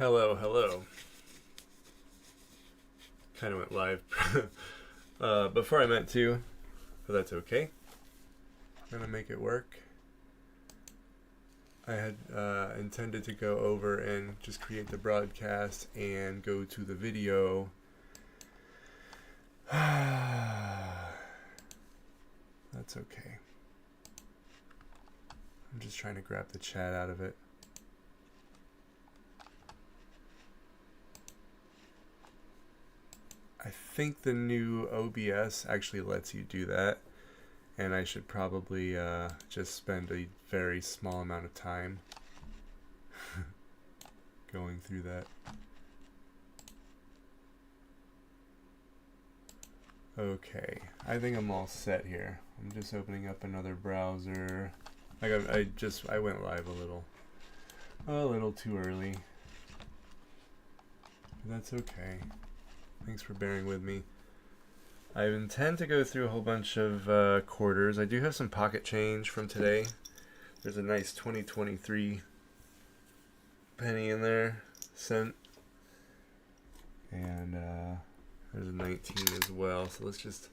Hello, hello. Kind of went live before I meant to, but that's okay. I'm gonna make it work. I had intended to go over and just create the broadcast and go to the video. That's okay. I'm just trying to grab the chat out of it. I think the new OBS actually lets you do that, and I should probably just spend a very small amount of time going through that. Okay, I think I'm all set here. I'm just opening up another browser. I went live a little too early. But that's okay. Thanks for bearing with me. I intend to go through a whole bunch of quarters. I do have some pocket change from today. There's a nice 2023 penny in there, cent. And there's a 19 as well. So let's just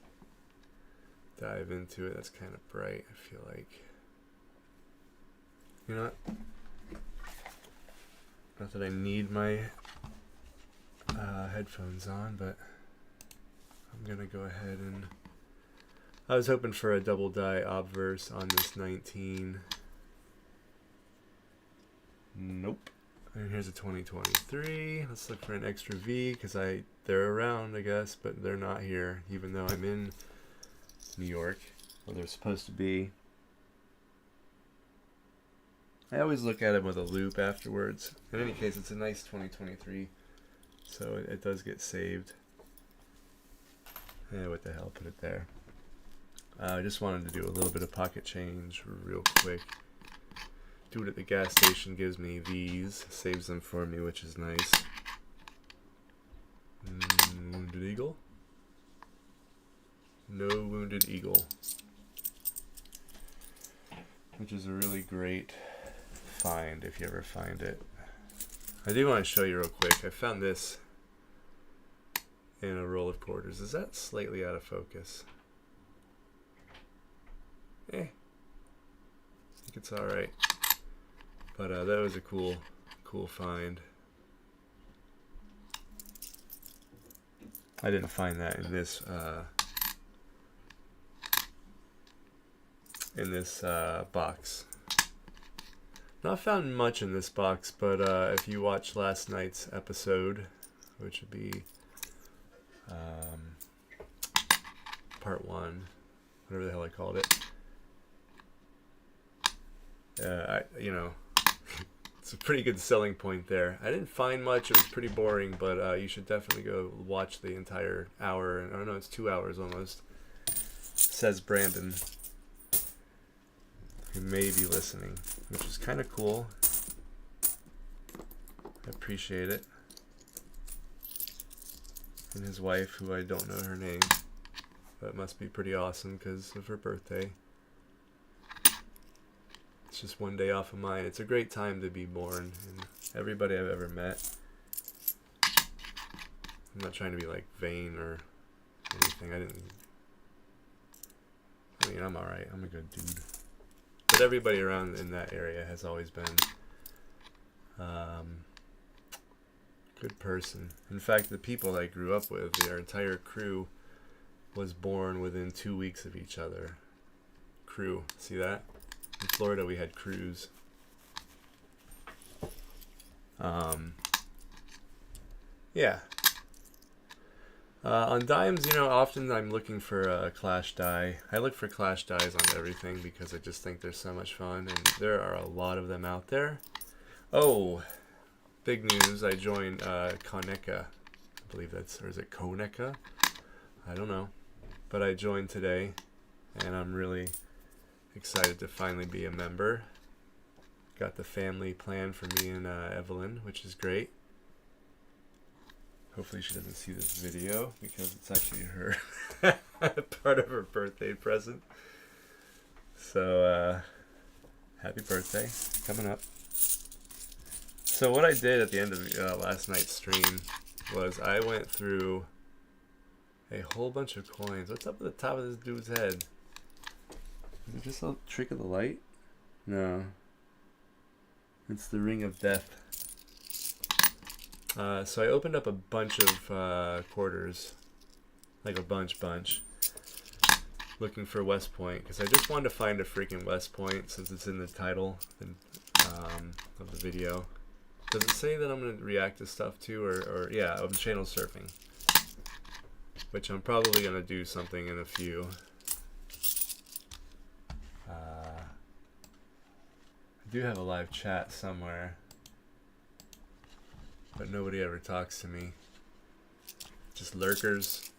dive into it. That's kind of bright, I feel like. You know what? Not that I need my headphones on, but I'm gonna go ahead and I was hoping for a double die obverse on this 19. Nope. And here's a 2023. Let's look for an extra V because they're around, I guess, but they're not here, even though I'm in New York, where they're supposed to be. I always look at them with a loop afterwards. In any case, it's a nice 2023. So it does get saved. Yeah, what the hell, put it there. I just wanted to do a little bit of pocket change real quick. Do it at the gas station, gives me these, saves them for me, which is nice. Wounded Eagle? No Wounded Eagle. Which is a really great find if you ever find it. I do want to show you real quick. I found this in a roll of quarters. Is that slightly out of focus? I think it's alright. But that was a cool find. I didn't find that in this box. Not found much in this box, but if you watch last night's episode, which would be part 1, whatever the hell I called it, it's a pretty good selling point there. I didn't find much; it was pretty boring, but you should definitely go watch the entire hour. And I don't know, it's 2 hours almost. Says Brandon, who may be listening, which is kind of cool. I appreciate it. And his wife, who I don't know her name, but must be pretty awesome because of her birthday. It's just one day off of mine. It's a great time to be born, and everybody I've ever met. I'm not trying to be like vain or anything. I'm alright. I'm a good dude. But everybody around in that area has always been good person. In fact, the people I grew up with, their entire crew was born within 2 weeks of each other. Crew, see that? In Florida, we had crews. Yeah. On dimes, often I'm looking for a clash die. I look for clash dies on everything because I just think they're so much fun, and there are a lot of them out there. Oh, big news! I joined Koneka. I believe or is it Koneka? I don't know, but I joined today, and I'm really excited to finally be a member. Got the family plan for me and Evelyn, which is great. Hopefully she doesn't see this video because it's actually her part of her birthday present. So happy birthday coming up. So what I did at the end of last night's stream was I went through a whole bunch of coins. What's up at the top of this dude's head? Is it just a trick of the light? No. It's the ring of death. So I opened up a bunch of quarters. Like a bunch. Looking for West Point. Because I just wanted to find a freaking West Point since it's in the title of the video. Does it say that I'm going to react to stuff too? Or yeah, I'm channel surfing. Which I'm probably going to do something in a few. I do have a live chat somewhere, but nobody ever talks to me. Just lurkers.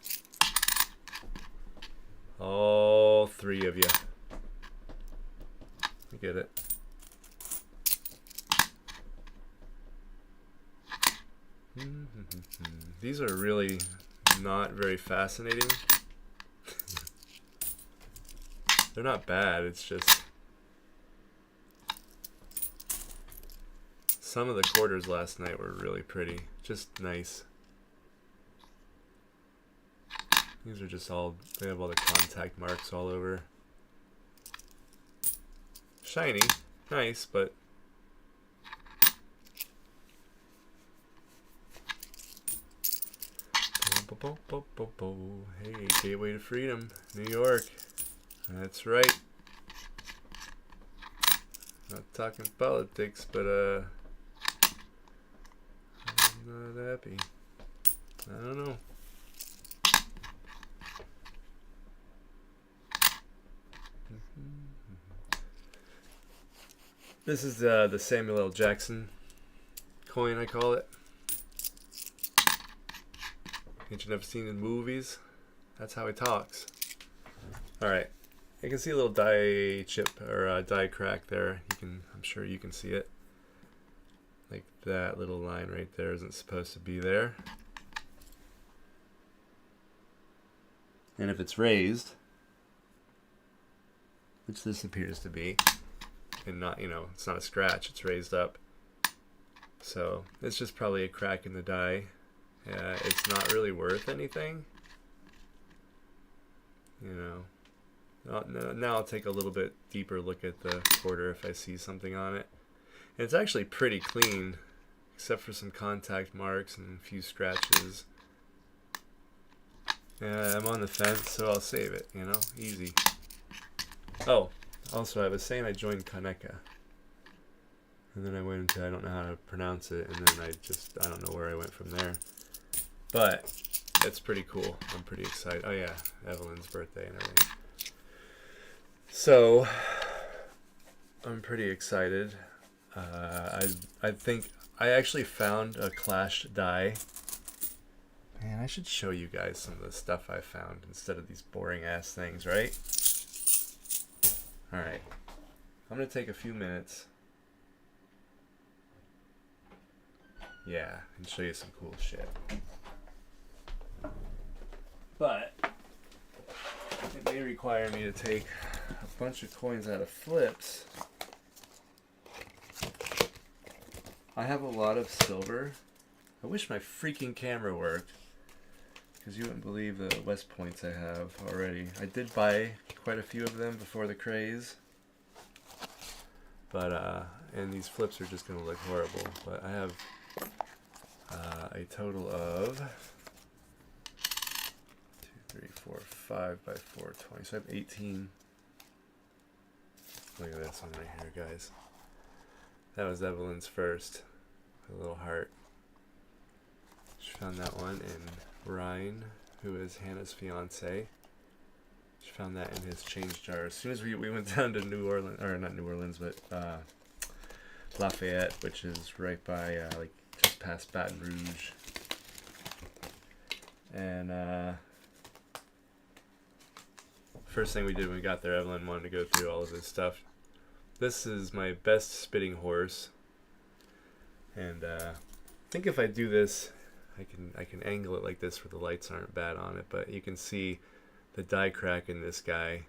All three of you. I get it. These are really not very fascinating. They're not bad, it's just some of the quarters last night were really pretty. Just nice. These are just all, they have all the contact marks all over. Shiny. Nice, but hey, Gateway to Freedom, New York. That's right. Not talking politics, but I'm not happy. I don't know. This is the Samuel L. Jackson coin, I call it. Ain't you never seen in movies? That's how he talks. Alright. You can see a little die chip or die crack there. I'm sure you can see it. Like that little line right there isn't supposed to be there. And if it's raised, which this appears to be, and not, it's not a scratch, it's raised up. So it's just probably a crack in the die. It's not really worth anything. Now I'll take a little bit deeper look at the quarter if I see something on it. And it's actually pretty clean, except for some contact marks and a few scratches. I'm on the fence, so I'll save it, easy. Oh, also I was saying I joined Kaneka. And then I went into, I don't know how to pronounce it, and then I don't know where I went from there. But it's pretty cool. I'm pretty excited. Oh yeah, Evelyn's birthday and everything. So I'm pretty excited. I think I actually found a Clash die. Man, I should show you guys some of the stuff I found instead of these boring ass things, right? Alright. I'm gonna take a few minutes. Yeah, and show you some cool shit. But it may require me to take a bunch of coins out of flips. I have a lot of silver. I wish my freaking camera worked, because you wouldn't believe the West Points I have already. I did buy quite a few of them before the craze, but and these flips are just going to look horrible. But I have a total of 2, 3, 4, 5 by 420. So I have 18. Look at this one right here, guys. That was Evelyn's first. A little heart. She found that one in Ryan, who is Hannah's fiance. She found that in his change jar. As soon as we went down to New Orleans, or not New Orleans, but Lafayette, which is right by like just past Baton Rouge. And first thing we did when we got there, Evelyn wanted to go through all of this stuff. This is my best spitting horse, and I think if I do this, I can angle it like this where the lights aren't bad on it, but you can see the die crack in this guy.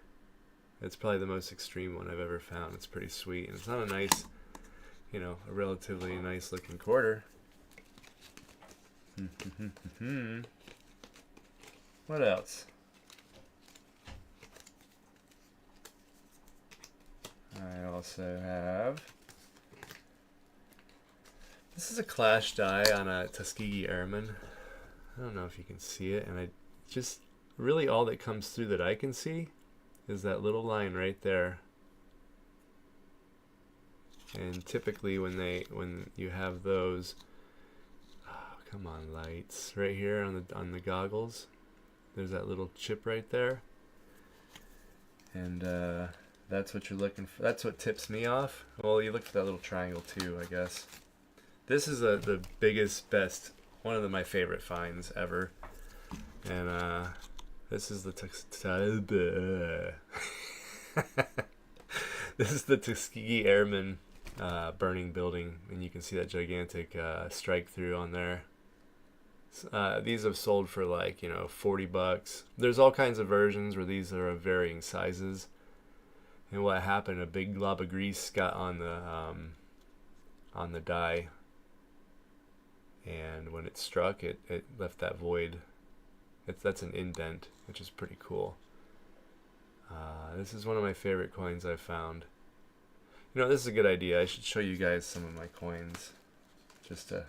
It's probably the most extreme one I've ever found. It's pretty sweet, and it's not a nice, you know, a relatively nice looking quarter. What else? I also have, this is a Clash die on a Tuskegee Airman. I don't know if you can see it, and I just, really all that comes through that I can see is that little line right there. And typically when you have those, oh, come on, lights, right here on the goggles, there's that little chip right there, and that's what you're looking for. That's what tips me off. Well, you look for that little triangle too, I guess. This is the biggest, best, one of my favorite finds ever, and this is the this is the Tuskegee Airman burning building, and you can see that gigantic strike through on there. These have sold for like, you know, $40. There's all kinds of versions where these are of varying sizes. And what happened? A big glob of grease got on the die, and when it struck, it left that void. That's an indent, which is pretty cool. This is one of my favorite coins I've found. You know, this is a good idea. I should show you guys some of my coins, just to,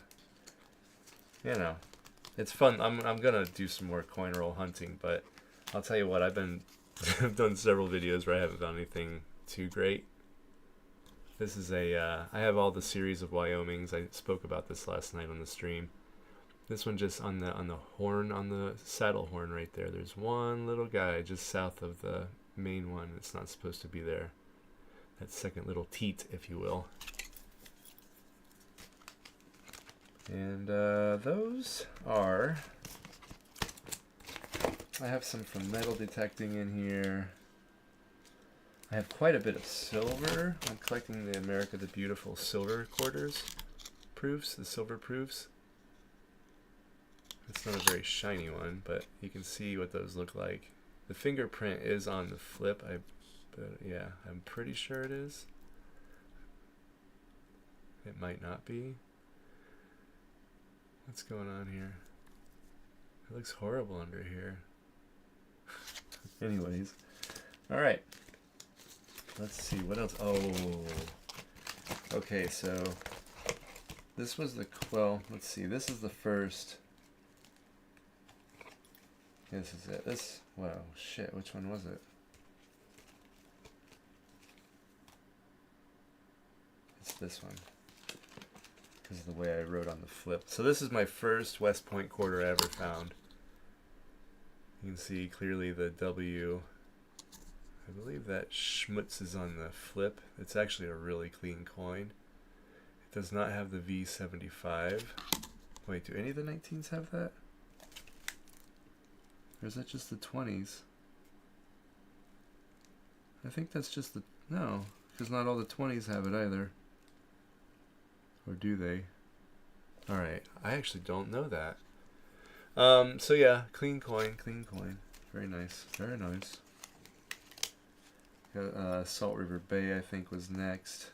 you know, it's fun. I'm gonna do some more coin roll hunting, but I'll tell you what, I've done several videos where I haven't found anything too great. This is I have all the series of Wyomings. I spoke about this last night on the stream. This one just on the horn, on the saddle horn right there. There's one little guy just south of the main one. It's not supposed to be there. That second little teat, if you will. And those are, I have some from metal detecting in here. I have quite a bit of silver. I'm collecting the America the Beautiful silver quarters proofs, the silver proofs. It's not a very shiny one, but you can see what those look like. The fingerprint is on the flip. But yeah, I'm pretty sure it is. It might not be. What's going on here? It looks horrible under here. Anyways, all right. Let's see what else. Oh, okay. So this was the, well, let's see. This is the first. This is it. This, wow, shit. Which one was it? It's this one, because of the way I wrote on the flip. So this is my first West Point quarter I ever found. You can see clearly the W. I believe that schmutz is on the flip. It's actually a really clean coin. It does not have the V75. Wait, do any of the 19s have that? Or is that just the 20s? I think that's just the, no, because not all the 20s have it either. Or do they? Alright, I actually don't know that. So yeah, clean coin, clean coin. Very nice, very nice. Salt River Bay, I think, was next.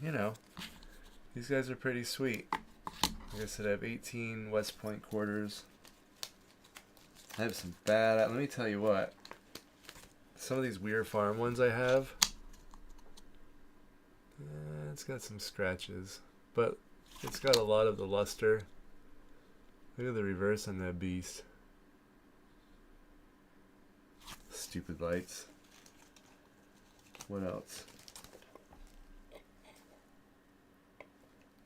You know, these guys are pretty sweet. Like I said, I have 18 West Point quarters. I have some bad, let me tell you what. Some of these Weir Farm ones I have, it's got some scratches, but it's got a lot of the luster. Look at the reverse on that beast. Stupid lights. What else?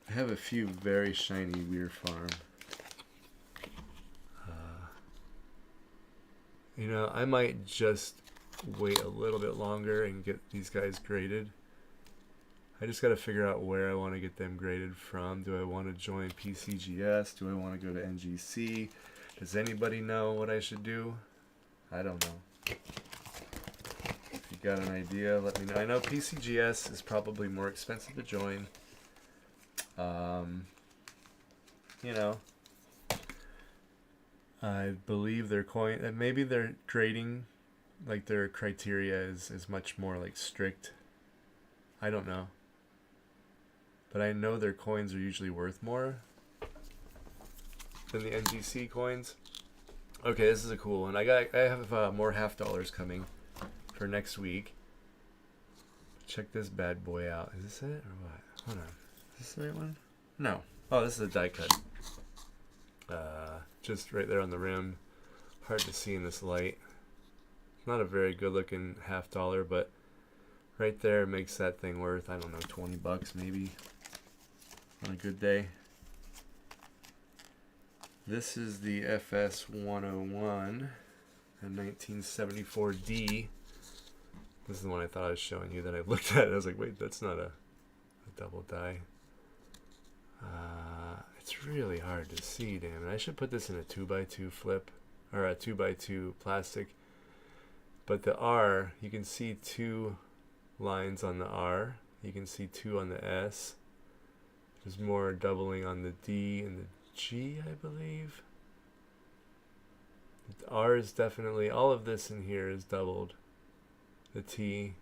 I have a few very shiny Weir Farm. You know, I might just wait a little bit longer and get these guys graded. I just got to figure out where I want to get them graded from. Do I want to join PCGS? Do I want to go to NGC? Does anybody know what I should do? I don't know. If you got an idea, let me know. I know PCGS is probably more expensive to join. You know, I believe their coin, and maybe their grading, like their criteria is much more like strict. I don't know. but I know their coins are usually worth more than the NGC coins. Okay, this is a cool one. I have more half dollars coming for next week. Check this bad boy out. Is this it or what? Hold on. Is this the right one? No. Oh, this is a die cut. Just right there on the rim. Hard to see in this light. Not a very good looking half dollar, but right there makes that thing worth, I don't know, 20 bucks maybe on a good day. This is the FS 101, a 1974D. This is the one I thought I was showing you that I looked at. I was like, wait, that's not a double die. It's really hard to see, damn it. I should put this in a 2x2 flip, or a 2x2 plastic. But the R, you can see 2 lines on the R. You can see 2 on the S. There's more doubling on the D and the G, I believe. The R is definitely, all of this in here is doubled. The T.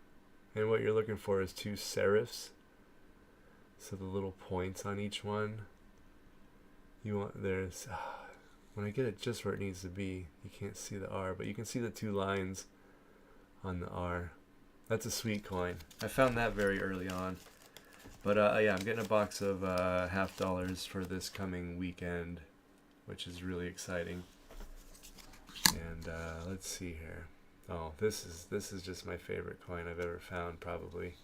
And what you're looking for is 2 serifs. So the little points on each one. You want, there's, when I get it just where it needs to be, you can't see the R, but you can see the 2 lines on the R. That's a sweet coin. I found that very early on. But yeah, I'm getting a box of half dollars for this coming weekend, which is really exciting. And let's see here. Oh, this is just my favorite coin I've ever found, probably.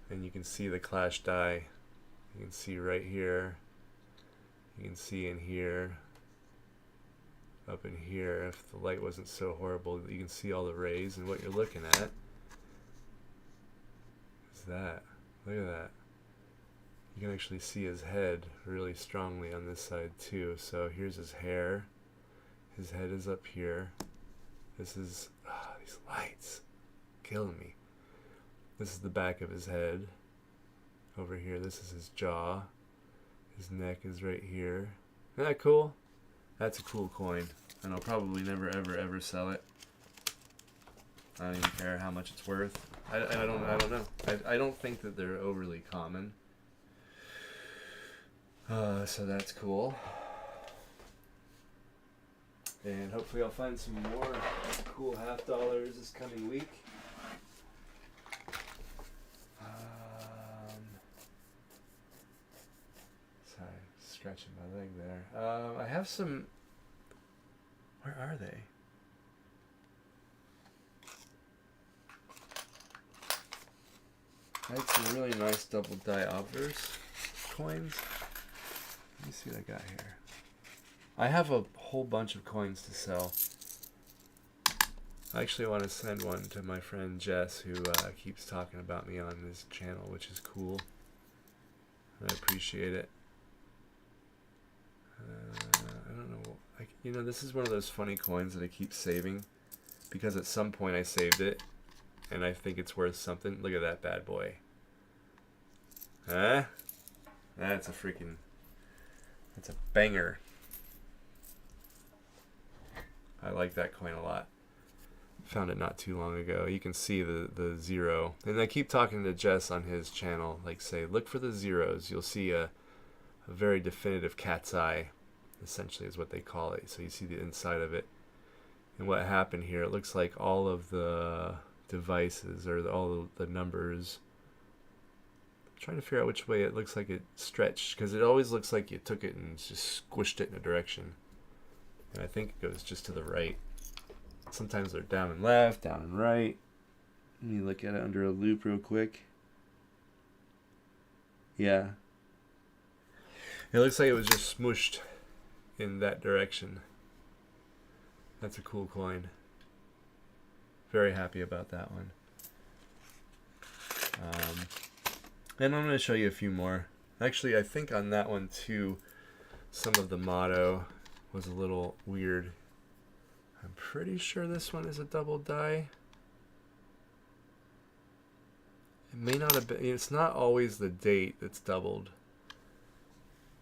And you can see the clash die. You can see right here. You can see in here. Up in here, if the light wasn't so horrible, you can see all the rays. And what you're looking at is that. Look at that. You can actually see his head really strongly on this side too. So here's his hair. His head is up here. This is, these lights killing me. This is the back of his head. Over here, this is his jaw. His neck is right here. Isn't that cool? That's a cool coin. And I'll probably never ever sell it. I don't even care how much it's worth. I don't know. I don't think that they're overly common. So that's cool. And hopefully I'll find some more cool half dollars this coming week. Sorry, scratching my leg there. I have some. Where are they? I had some really nice double die obverse coins. Let me see what I got here. I have a whole bunch of coins to sell. I actually want to send one to my friend Jess, who keeps talking about me on his channel, which is cool. I appreciate it. I don't know. You know, this is one of those funny coins that I keep saving because at some point I saved it and I think it's worth something. Look at that bad boy. Huh? That's a banger. I like that coin a lot. Found it not too long ago. You can see the zero. And I keep talking to Jess on his channel, like say, look for the zeros. You'll see a very definitive cat's eye, essentially is what they call it. So you see the inside of it. And what happened here, it looks like all of the devices or all the numbers. I'm trying to figure out which way it looks like it stretched, because it always looks like you took it and just squished it in a direction. And I think it goes just to the right. Sometimes they're down and left, down and right. Let me look at it under a loop real quick. Yeah. It looks like it was just smooshed in that direction. That's a cool coin. Very happy about that one. And I'm going to show you a few more. Actually, I think on that one too, some of the motto was a little weird. I'm pretty sure this one is a double die. It may not have been. It's not always the date that's doubled.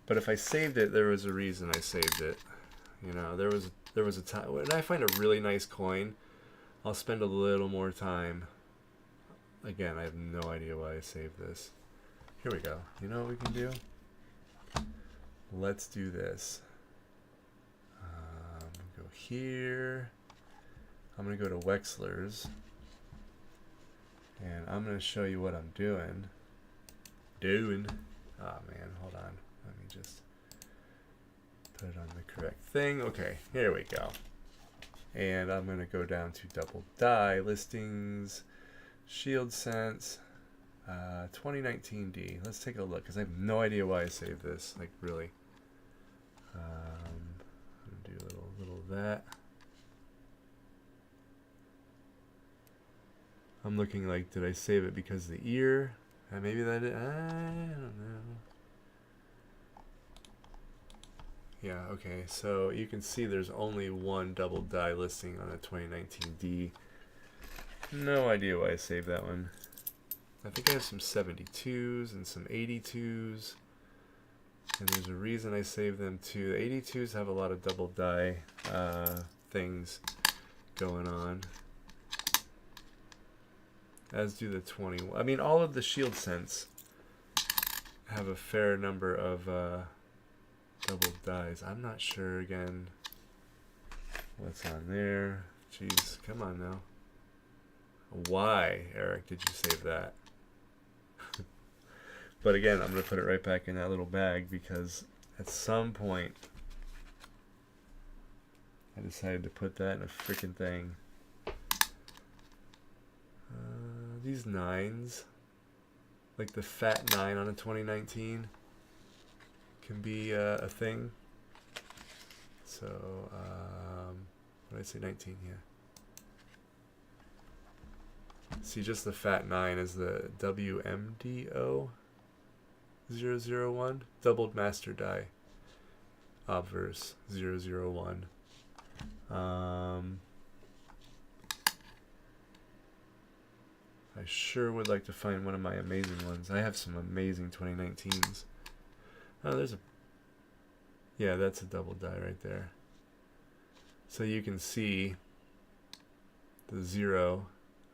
But if I saved it, there was a reason I saved it. You know, there was a time when I find a really nice coin, I'll spend a little more time. Again, I have no idea why I saved this. Here we go. You know what we can do? Let's do this. Go here. I'm going to go to Wexler's. And I'm going to show you what I'm doing. Oh man, hold on. Let me just put it on the correct thing. Okay, here we go. And I'm going to go down to double die listings, shield sense, 2019D. Let's take a look because I have no idea why I saved this. Like really. I'm going to do a little of that. I'm looking like, did I save it because of the ear? Maybe that is, I don't know. Yeah, okay, so you can see there's only one double die listing on a 2019D. No idea why I saved that one. I think I have some 72s and some 82s. And there's a reason I saved them too. The 82s have a lot of double die things going on. As do the 20. I mean, all of the shield scents have a fair number of double dies. I'm not sure again what's on there. Jeez, come on now. Why, Eric, did you save that? But again, I'm going to put it right back in that little bag because at some point I decided to put that in a freaking thing. These 9s, like the fat 9 on a 2019, can be a thing. So, what did I say, 19, yeah. See, just the fat 9 is the WMDO 001, doubled master die, obverse 001. I sure would like to find one of my amazing ones. I have some amazing 2019s. Oh, there's a... Yeah, that's a double die right there. So you can see the 0,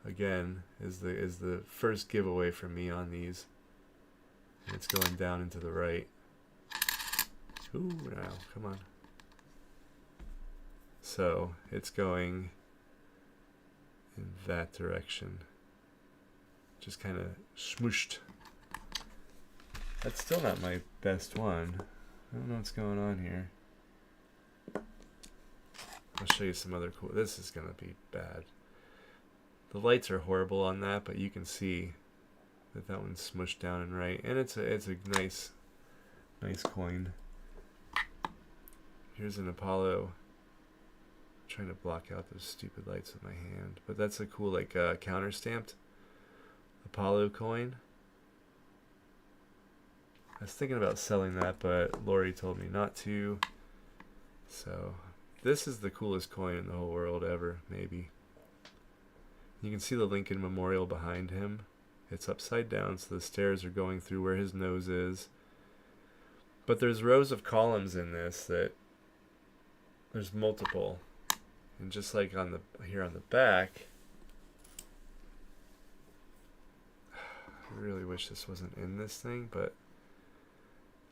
again, is the first giveaway for me on these. And it's going down into the right. Ooh, now, come on. So, it's going in that direction. Just kind of smooshed. That's still not my best one. I don't know what's going on here. I'll show you some other cool. This is gonna be bad. The lights are horrible on that, but you can see that that one's smushed down and right, and it's a nice coin. Here's an Apollo. I'm trying to block out those stupid lights with my hand, but that's a cool like counter stamped Apollo coin. I was thinking about selling that, but Lori told me not to. So this is the coolest coin in the whole world ever, maybe. You can see the Lincoln Memorial behind him. It's upside down, so the stairs are going through where his nose is. But there's rows of columns in this that there's multiple. And just like on the here on the back, I really wish this wasn't in this thing, but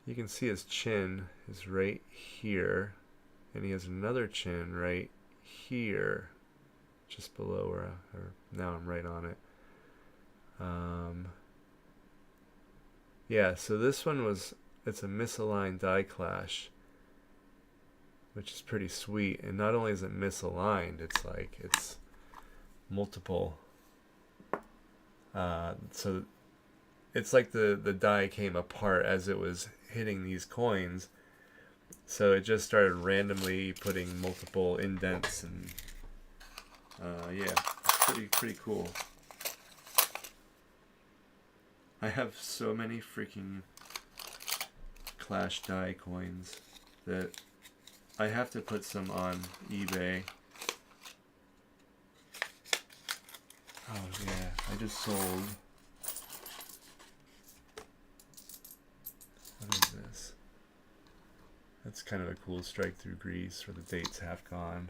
you can see his chin is right here, and he has another chin right here, just below where, or now I'm right on it. Yeah, so this one it's a misaligned die clash, which is pretty sweet. And not only is it misaligned, it's multiple. So it's like the die came apart as it was hitting these coins. So it just started randomly putting multiple indents, and yeah, pretty cool. I have so many freaking Clash die coins that I have to put some on eBay. Oh yeah, I just sold. What is this? That's kind of a cool strike through grease for the dates half gone.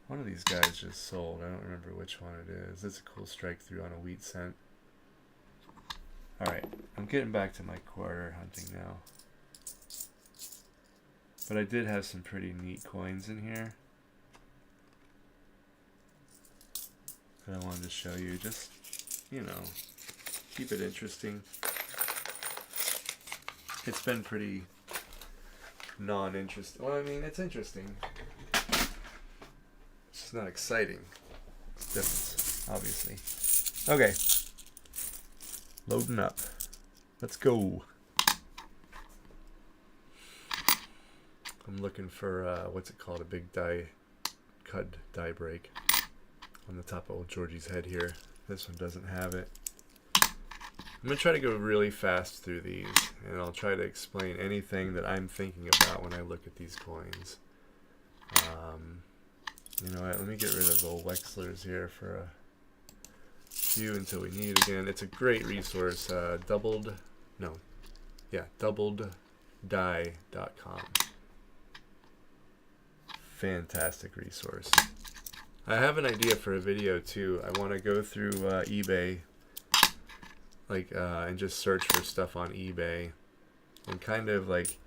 One of these guys just sold. I don't remember which one it is. It's a cool strike through on a wheat cent. Alright, I'm getting back to my quarter hunting now. But I did have some pretty neat coins in here that I wanted to show you. Just, you know, keep it interesting. It's been pretty non-interesting. Well, I mean, it's interesting. It's just not exciting. It's different, obviously. Okay. Loading up. Let's go. I'm looking for, what's it called? A big die break on the top of old Georgie's head here. This one doesn't have it. I'm going to try to go really fast through these, and I'll try to explain anything that I'm thinking about when I look at these coins. You know what, let me get rid of old Wexlers here for a few until we need it again. It's a great resource, doubleddie.com. Fantastic resource. I have an idea for a video too. I want to go through eBay, like, and just search for stuff on eBay, and kind of like,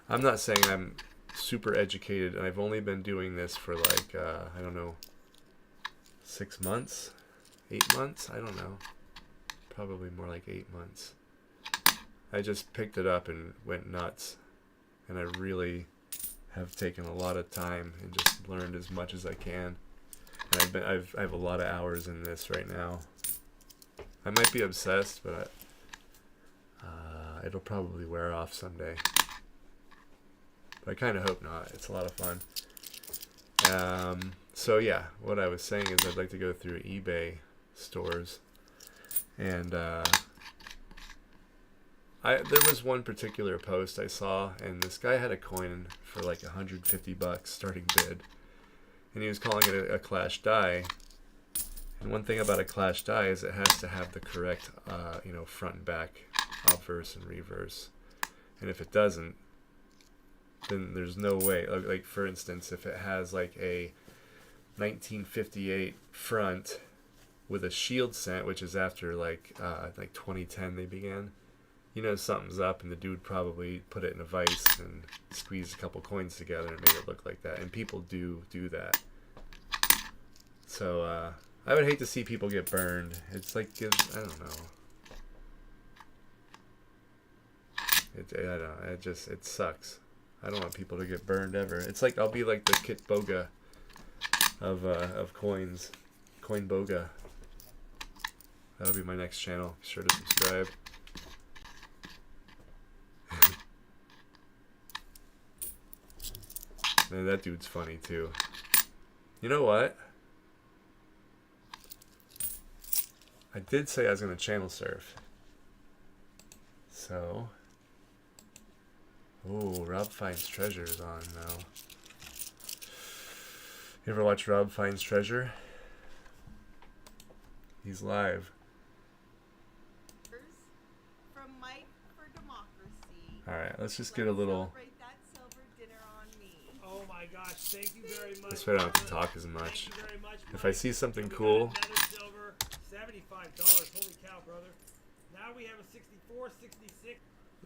I'm not saying I'm super educated, and I've only been doing this for like, I don't know, 6 months, 8 months, I don't know, probably more like 8 months. I just picked it up and went nuts, and I really have taken a lot of time and just learned as much as I can. And I have a lot of hours in this right now. I might be obsessed, but it'll probably wear off someday. But I kind of hope not. It's a lot of fun. So yeah, what I was saying is I'd like to go through eBay stores, and there was one particular post I saw, and this guy had a coin for like $150 starting bid, and he was calling it a clash die. And one thing about a clash die is it has to have the correct, you know, front and back, obverse and reverse. And if it doesn't, then there's no way. Like for instance, if it has like a 1958 front with a shield cent, which is after like 2010 they began, you know something's up, and the dude probably put it in a vise and squeezed a couple coins together and made it look like that. And people do that. So I would hate to see people get burned. It's like, I don't know. It sucks. I don't want people to get burned ever. It's like I'll be like the Kit Boga of coins, Coin Boga. That'll be my next channel. Be sure to subscribe. Man, that dude's funny too. You know what? I did say I was gonna channel surf. So. Oh, Rob Finds Treasure is on now. You ever watch Rob Finds Treasure? He's live. From Mike for Democracy. Alright, let's just get a little. Celebrate that silver dinner on me. Oh my gosh, thank you very much. This way I don't have to talk as much. Thank you very much, If I see something cool. Another silver, $75. Holy cow, brother. Now we have a 64, 66.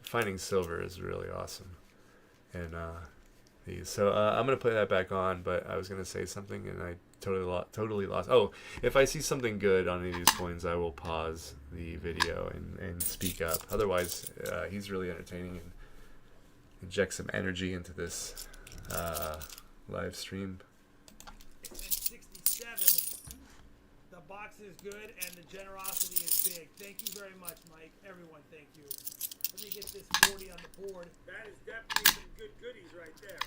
Finding silver is really awesome. And these. So I'm gonna put that back on, but I was gonna say something and I totally lost. Oh, if I see something good on any of these coins, I will pause the video and speak up. Otherwise, he's really entertaining and inject some energy into this live stream. And 67. The box is good and the generosity is big. Thank you very much, Mike. Everyone, thank you. Let me get this 40 on the board. That is definitely some good goodies right there.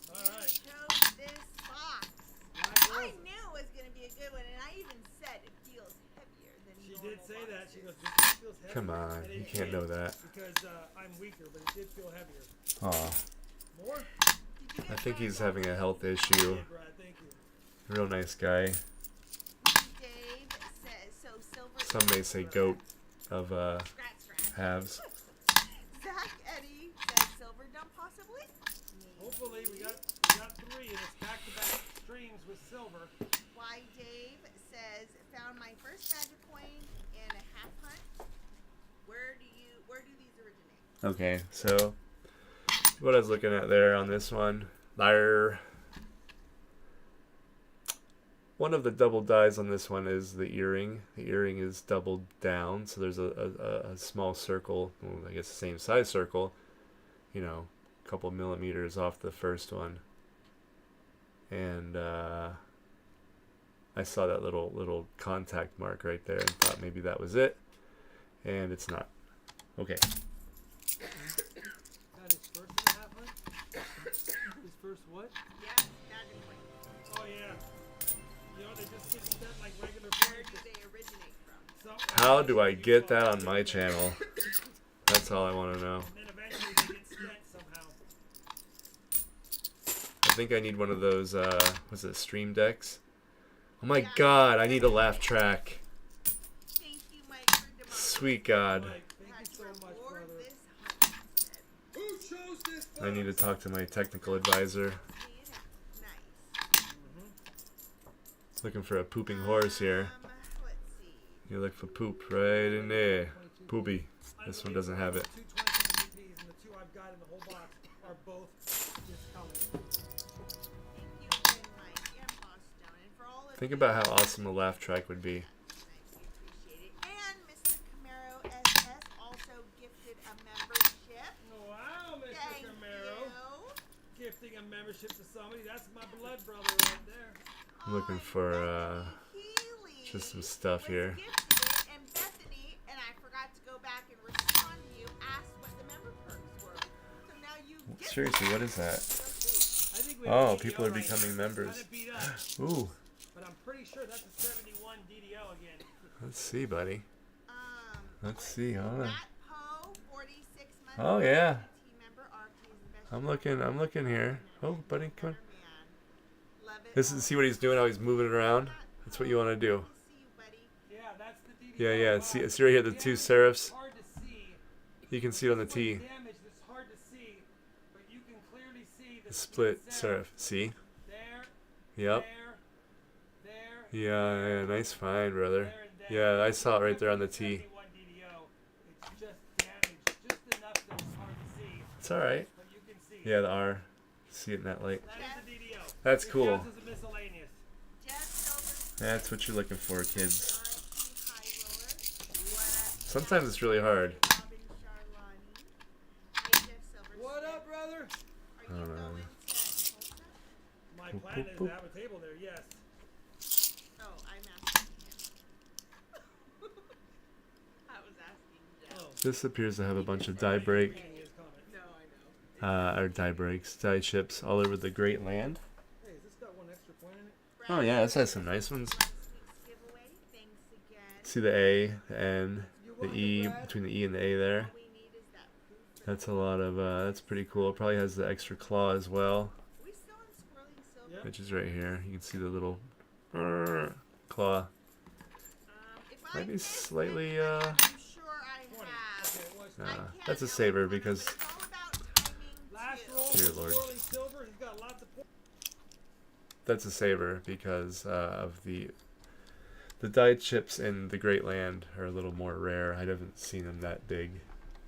All right. Chose this box. I knew it was going to be a good one, and I even said it feels heavier than She normal did say that. She boxes. goes, this feels heavy. Come on, And you it can't did, know that. Because I'm weaker, but it did feel heavier. Aw, More? Did you I get think he's those? having a health Yeah, issue. Brad, thank you. Real nice guy. Dave says, so silver. Some may say goat of Scratch. halves. Zach Eddie says silver dump possibly. Hopefully, we got 3 and it's back-to-back streams with silver. Why Dave says found my first magic coin in a half hunt. Where do these originate? Okay, so what I was looking at there on this one, there. One of the double dyes on this one is the earring. The earring is doubled down, so there's a small circle, well, I guess the same size circle, you know, a couple millimeters off the first one. And I saw that little contact mark right there and thought maybe that was it, and it's not. Okay. Got his first and a half, huh? His first what? Yeah, Dragon Point. Oh yeah. You know, they just get spent like regular Where points. do they originate from? How do I get that on my channel? That's all I want to know. And then eventually they get spent somehow. I think I need one of those, what's it, stream decks? Oh my god, I need a laugh track. Thank you, Mike, for democracy. Sweet god. Mike, thank you so much, Reward brother. this hunt instead. Who chose this? I need to talk to my technical advisor. Nice. Looking for a pooping horse here. Let's see. You look for poop right in there. Poopy. This one doesn't have it. Two 27 DPs and the two I've got in the whole box are both discounted. Thank you again, Mike and Boston, and for all of Think you. about how awesome a laugh track would be. Nice, we appreciate it. And Mr. Camaro SS also gifted a membership. Wow, Mr. Thank Camaro. you. Gifting a membership to somebody. That's my blood brother right there. I'm looking for just some stuff here. Gifted it, and Bethany, and I forgot to go back and respond to you, asked what the member perks were. So now you get Seriously, what is that? I think we Oh, have a people DDO are right becoming now. members. Kinda beat up, Ooh, but I'm pretty sure that's a 71 DDO again. let's see, buddy. Let's see. Hold on. Rat Poe, 46 months. Oh yeah, Team member, RP is the best. I'm looking here. Oh, buddy, come on. Man. Love it. This is, see what he's doing? How he's moving it around? That's what you want to do. See you, buddy. Yeah, that's the DDO. Yeah, yeah. Wow. See right here, the two serifs. It's hard to see. You can see it on the This T. one's damaged, it's hard to see, but you can clearly see the The split serif. serif. See? There, Yep. there, Yeah, yeah. Nice find, brother. there, and there. Yeah, I saw it right there on the T. 71 DDO. It's just damaged, just enough that it's hard to see, It's all right. but you can see. Yeah, the R. See it in that light. That is the DDO. That's It cool. counts as a miscellaneous. Jeff Silver, That's what you're looking for, kids. RP High Roller. What up? Sometimes it's really hard. Robin Charlani. Hey, Jeff Silver. What up, brother? Are you don't know. going to Tulsa? My Boop, plan boop, is boop. to have a table there, yes. Oh, I'm asking him. I was asking Jeff. Oh, This appears to have a bunch of die break, reading his comments. No, I know. or die breaks, die chips all over the Great Land. Hey, has this got one extra point in it? Oh yeah, this has some nice ones. Last week's giveaway. Thanks again. See the A, the N, You the want E, it, Brad? between the E and the A there. All we need is that proof. That's a lot of, that's pretty cool. It probably has the extra claw as well, Are we still on Swirling Silver? Yep. which is right here. You can see the little claw. If I Might be missed slightly, it, I'm sure I 20. have. Okay, it was Nah, I can't that's a know saver which one, because but it's all about timing last too. roll Dear for Lord. Swirling Silver. He's got lots of points. that's a saver because of the die chips in the Great Land are a little more rare. I haven't seen them that big,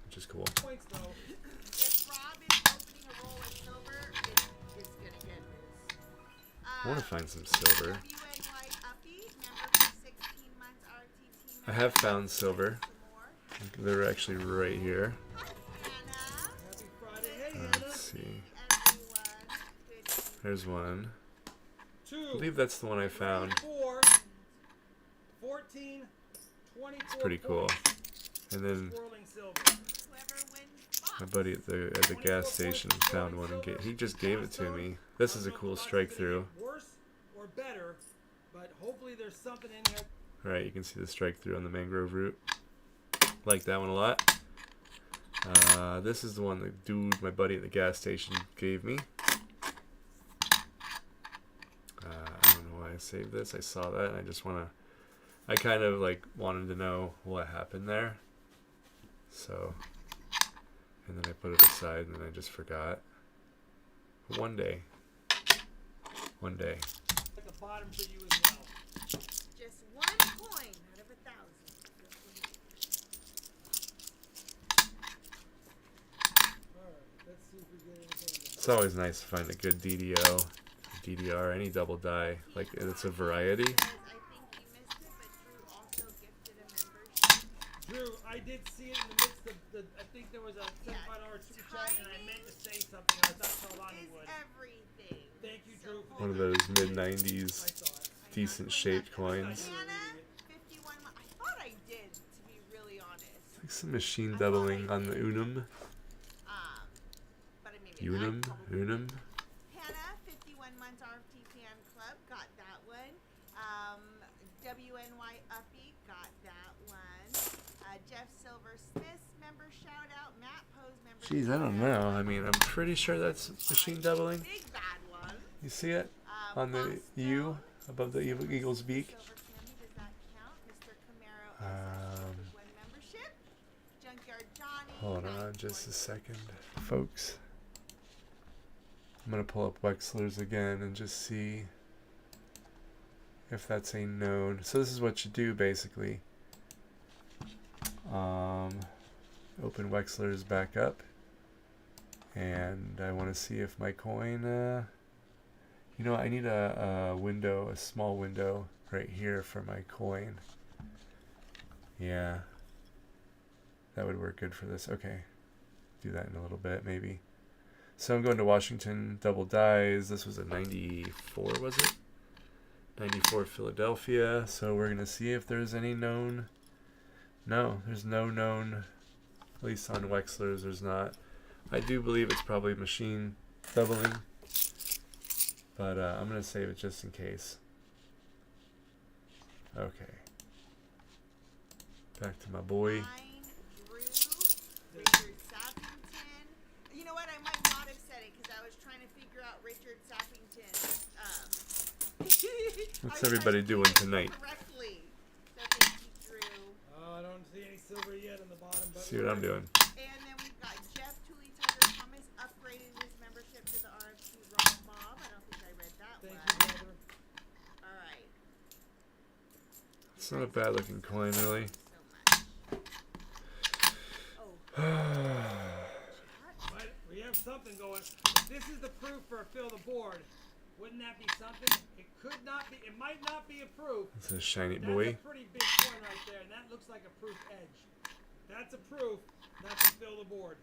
which is cool. Points though. If Rob is opening a roll of silver, it's gonna get his. I want to find some silver. WNY Uppy, member for 16 months, RTT I have member. found silver. Some more. They're actually right here. Hi, Hannah. Happy Friday. Hey, Hannah. Let's see. Everyone. Good There's one. I 2, believe that's the one I found. 4, 14, 24 It's pretty cool. points. And then Swirling Silver. whoever wins my box. buddy at the gas station found one and he just gave it to me. This is a cool strike through. Worse or better, but hopefully there's something in here. Alright, you can see the strike through on the mangrove root. Like that one a lot. This is the one the dude, my buddy at the gas station, gave me. I don't know why I saved this. I saw that and I just I kind of like wanted to know what happened there. So, and then I put it aside and then I just forgot. But one day. At the bottom for you as well. Just one coin out of 1,000. Let's see if we get anything. It's always nice to find a good DDO, DDR, any double die. Like it's a variety. Says, I think he missed it, but Drew also gifted a membership. Drew, I did see it in the midst of the. I think there was a $75 super chat, and I meant to say something. I thought Charlani Is would. everything. Thank you, Drew. One of those mid I '90s saw it. decent shaped coins. Hannah, 51. I thought I did, to be really honest. Like some machine doubling on the Unum. But I mean, Unum? Unum? Hannah, 51 months RFT fan club, got that one. WNY Uppy got that one. Jeff Silver Smith member shout out. Matt Pose member. Jeez, I don't know. I mean, I'm pretty sure that's machine doubling. Big bad one. You see it on the U above the eagle's beak? Silver Candy, does that count? Mr. Camaro SS one membership. Junkyard Johnny. Hold on just a second, folks. I'm gonna pull up Wexler's again and just see if that's a known. So this is what you do basically. Open Wexler's back up, and I want to see if my coin. You know, I need a window, a small window right here for my coin. Yeah, that would work good for this. Okay, do that in a little bit maybe. So I'm going to Washington, double dies. This was a 94, was it? 94 Philadelphia. So we're going to see if there's any known. No, there's no known. At least on Wexler's, there's not. I do believe it's probably machine doubling. But I'm going to save it just in case. Okay. Back to my boy. Drew, Richard Sappington. You know what? I might not have said it because I was trying to figure out Richard Sappington. What's everybody doing tonight? Correctly. So thank you, Drew. I don't see any silver yet on the bottom. But See what I'm doing. And then we've got Jeff Tooley Tiger Thomas upgraded his membership to the RFC Raw Bob. I don't think I read that Thank one. you, brother. All right. It's not a bad looking coin, really. So much. Oh. But we have something going. If this is the proof for Fill the Board, wouldn't that be something? It could not be. It might not be a proof. It's a shiny That's boy. a pretty big coin right there, and that looks like a proof edge. That's a proof. That's a Fill the Board.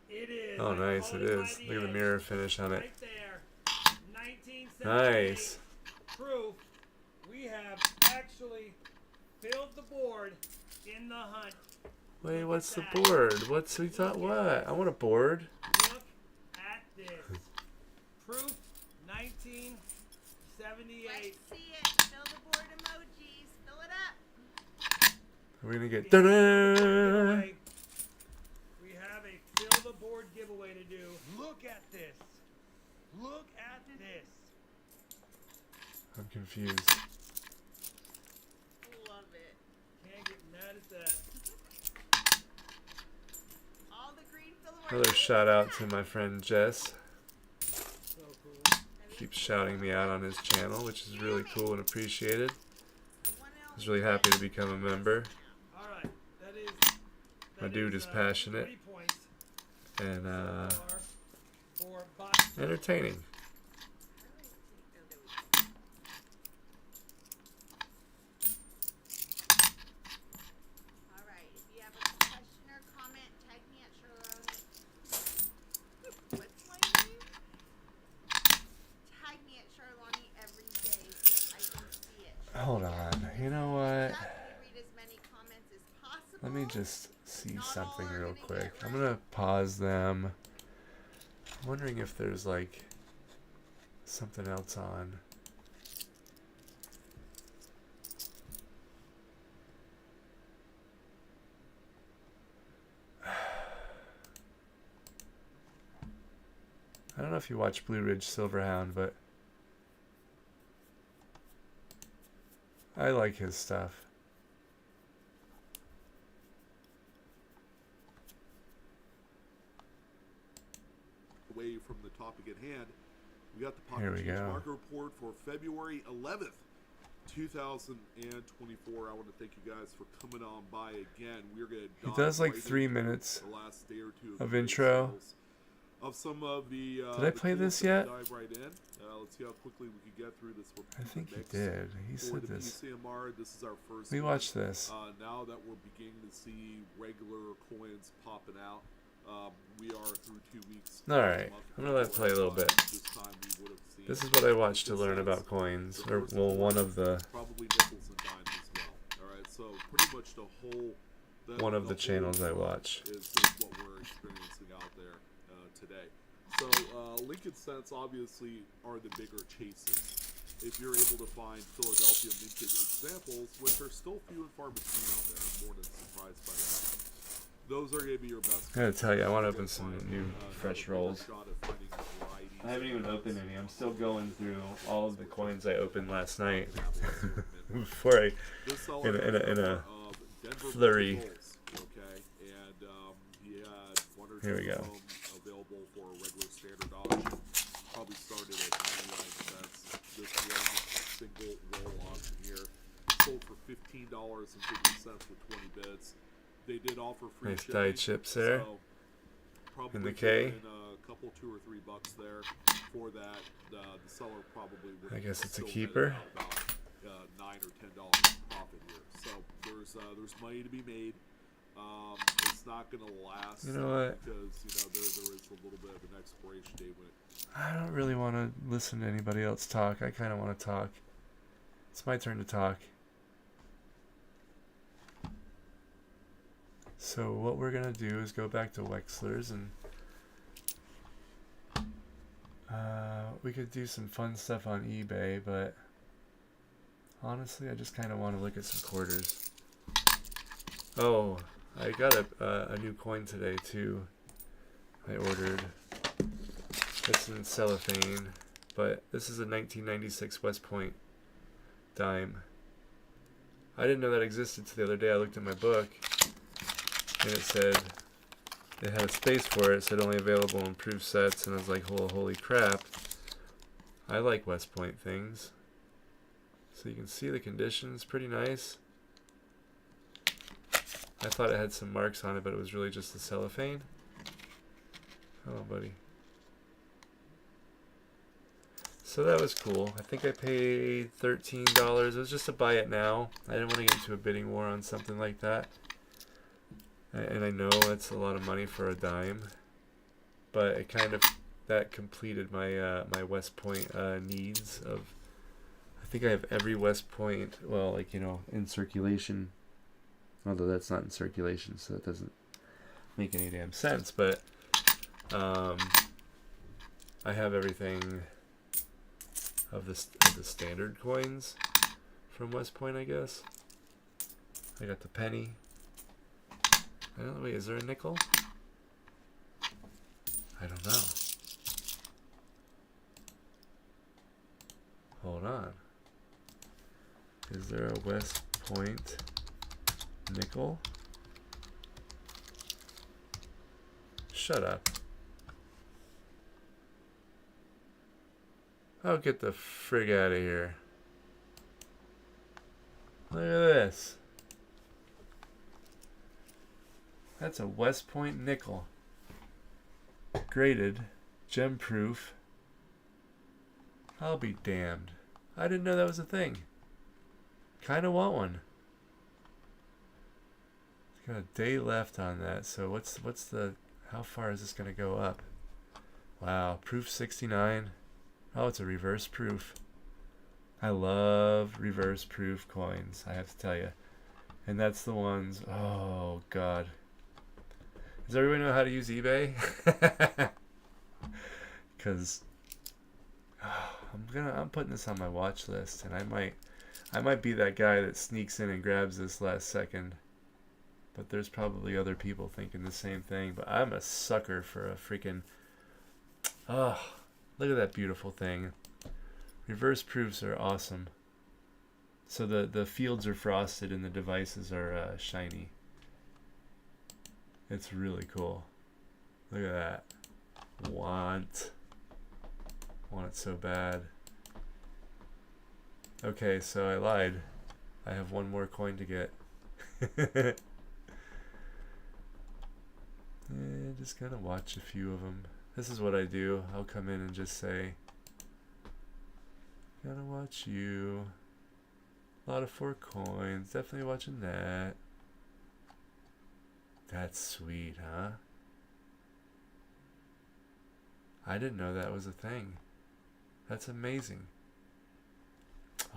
It is. Oh, I nice, call it by is. the Look at the edge. mirror finish on it. Right there. 1978 Nice. proof. We have actually filled the board in the hunt. Wait, what's the board? What's we thought? What? I want a board. Look at this. Proof 1978. Let's see it. Fill the board emojis. Fill it up. We're gonna get. Giveaway. We have a fill the board giveaway to do. Look at this. Look at this. I'm confused. Love it. Can't get mad at that. All the green fill the board. Another shout out to my friend Jess. So cool. Keeps shouting me out on his channel, which is really cool and appreciated. One I was really happy to become a member. All right. That is. My dude is passionate 3 points and for box. entertaining. All right. If you have a question or comment, tag me at Charlotte. What's my name? Tag me at Charlani every day so I can see it. Hold on. You know what? Definitely read as many comments as possible. Let me just see something real quick. I'm gonna pause them. I'm wondering if there's like something else on. I don't know if you watch Blue Ridge Silverhound, but I like his stuff. Away from the topic at hand, we got the Here we pocket change go. market report for February 11th, 2024. I want to thank you guys for coming on by again. We're going to He does like 3 minutes the last day or two of the intro. sales of some of the. Did I the play tools this that yet? Dive right in. Let's see how quickly we can get through this. I think he mix did. He for said the this. PCMR. This is our first. We one. watched this. Now that we're beginning to see regular coins popping out, we are through 2 weeks. All right, I'm gonna let it play a little bit. This time we would have seen. This is what I watched to learn about coins, or well, one of the Probably nickels and dimes as well. All right, so pretty much the whole. one of the channels I watch. Is what we're experiencing out there today. So Lincoln cents obviously are the bigger chases. If you're able to find Philadelphia minted examples, which are still few and far between out there, I'm more than surprised by that. Those are going to be your best. I gotta tell you, I want to open some new fresh rolls. Shot at finding varieties I haven't even opened any. I'm still going through all of the coins I opened last night before I This seller in a Denver flurry. Bulls, okay, and he had one or Here two we go. of them available for a regular standard auction. Probably started at 99 cents. This one single roll auction here sold for $15.50 with 20 bids. They did offer free Nice shipping, dyed chips there. So probably In the K. put in a couple, $2 or $3 there for that. The seller probably would. I guess it's a still net keeper. about $9 or $10 profit here. So there's money to be made. It's not going to last. You know what? Because there is a little bit of an expiration date when it. I don't really want to listen to anybody else talk. I kind of want to talk. It's my turn to talk. So what we're gonna do is go back to Wexler's and we could do some fun stuff on eBay, but honestly, I just kind of want to look at some quarters. Oh, I got a new coin today too. I ordered. It's in cellophane, but this is a 1996 West Point dime. I didn't know that existed till the other day. I looked at my book, and it said it had a space for it. It said only available in proof sets, and I was like, holy crap. I like West Point things. So you can see the conditions, pretty nice. I thought it had some marks on it, but it was really just the cellophane. Oh, buddy. So that was cool. I think I paid $13. It was just to buy it now. I didn't want to get into a bidding war on something like that. And I know it's a lot of money for a dime, but it kind of that completed my my West Point needs of. I think I have every West Point, well, like in circulation. Although that's not in circulation, so that doesn't make any damn sense. But I have everything of the standard coins from West Point, I guess. I got the penny. I don't know. Wait, is there a nickel? I don't know. Hold on. Is there a West Point nickel? Shut up. Oh, get the frig out of here. Look at this. That's a West Point nickel. Graded. Gem proof. I'll be damned. I didn't know that was a thing. Kinda want one. It's got a day left on that, so what's the how far is this gonna go up? Wow, proof 69. Oh, it's a reverse proof. I love reverse proof coins, I have to tell you. And that's the ones, oh god. Does everybody know how to use eBay? Because I'm putting this on my watch list, and I might be that guy that sneaks in and grabs this last second. But there's probably other people thinking the same thing. But I'm a sucker for a freaking. Oh, look at that beautiful thing. Reverse proofs are awesome. So the fields are frosted and the devices are shiny. It's really cool. Look at that. Want it so bad. Okay, so I lied. I have one more coin to get. Just gonna watch a few of them. This is what I do. I'll come in and just say, gotta watch you. A lot of 4 coins. Definitely watching that. That's sweet, huh? I didn't know that was a thing. That's amazing.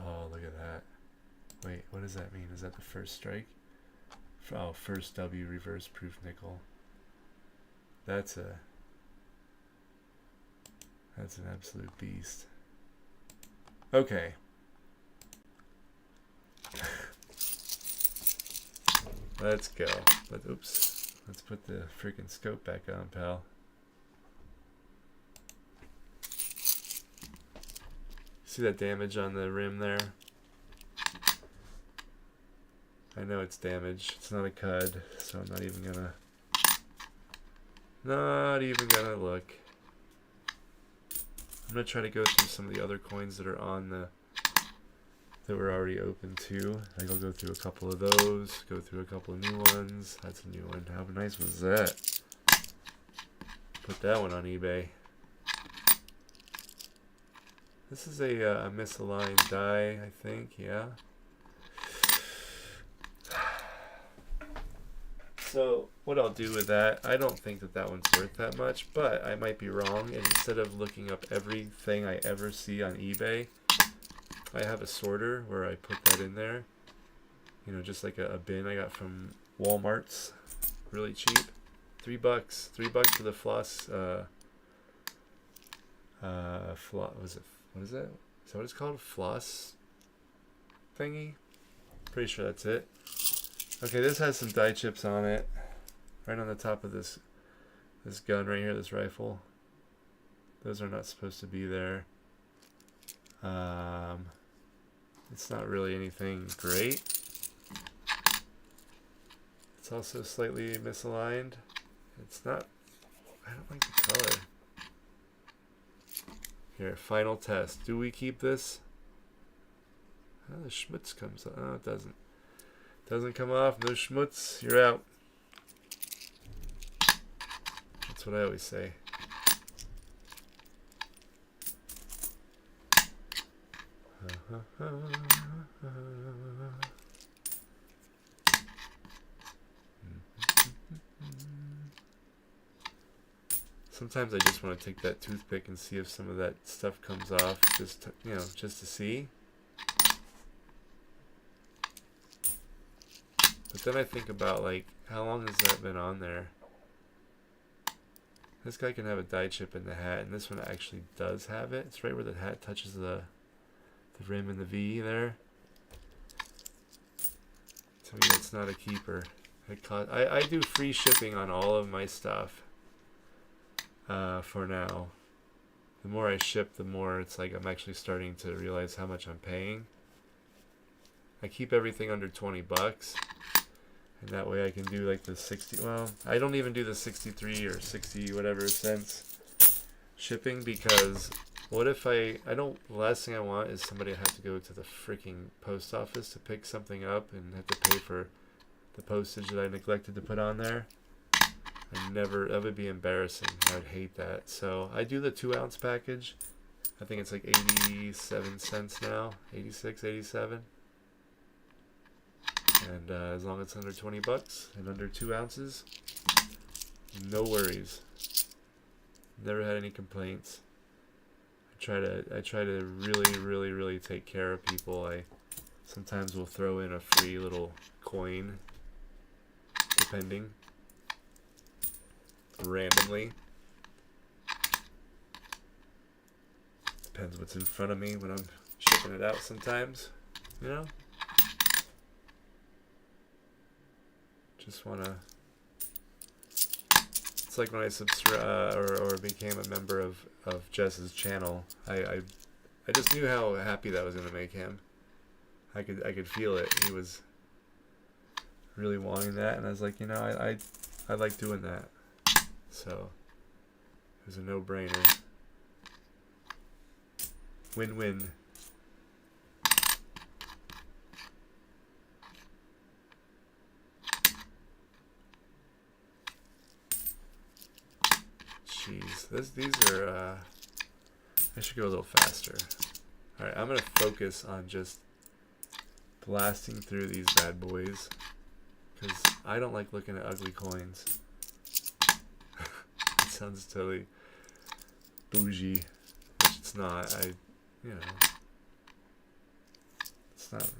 Oh, look at that. Wait, what does that mean? Is that the first strike? Oh, first W reverse proof nickel. That's an absolute beast. Okay. Let's go. Oops. Let's put the freaking scope back on, pal. See that damage on the rim there? I know it's damage. It's not a cud, so I'm not even gonna look. I'm gonna try to go through some of the other coins that are on the that were already open too. Like I'll go through a couple of those, go through a couple of new ones. That's a new one. How nice was that? Put that one on eBay. This is a misaligned die, I think. Yeah. So what I'll do with that, I don't think that one's worth that much, but I might be wrong. And instead of looking up everything I ever see on eBay, I have a sorter where I put that in there. You know, just like a bin I got from Walmart's, really cheap. $3. $3 for the floss. What is that? Is that what it's called? Floss thingy? Pretty sure that's it. Okay, this has some die chips on it. Right on the top of this gun right here, this rifle. Those are not supposed to be there. It's not really anything great. It's also slightly misaligned. It's not, I don't like the color. Here, final test. Do we keep this? Oh, the schmutz comes off. Oh, it doesn't. Doesn't come off. No schmutz. You're out. That's what I always say. Sometimes I just want to take that toothpick and see if some of that stuff comes off, just to, just to see. But then I think about, like, how long has that been on there? This guy can have a die chip in the hat, and this one actually does have it. It's right where the hat touches the rim and the V there. To me, that's not a keeper. I do free shipping on all of my stuff for now. The more I ship, the more it's like I'm actually starting to realize how much I'm paying. I keep everything under 20 bucks. And that way I can do like the 60, well, I don't even do the 63 or 60 whatever cents shipping, because what if the last thing I want is somebody to have to go to the freaking post office to pick something up and have to pay for the postage that I neglected to put on there. That would be embarrassing. I'd hate that. So I do the 2-ounce package. I think it's like 87 cents now, 86, 87. And as long as it's under 20 bucks and under 2 ounces, no worries. Never had any complaints. I try to really take care of people. I sometimes will throw in a free little coin, depending, randomly. Depends what's in front of me when I'm shipping it out sometimes, you know? Just wanna. It's like when I subscribed or became a member of Jess's channel. I just knew how happy that was gonna make him. I could feel it. He was really wanting that, and I was like, I like doing that. So it was a no-brainer. Win-win. Jeez, these are. I should go a little faster. All right, I'm gonna focus on just blasting through these bad boys because I don't like looking at ugly coins. It sounds totally bougie, which it's not. It's not.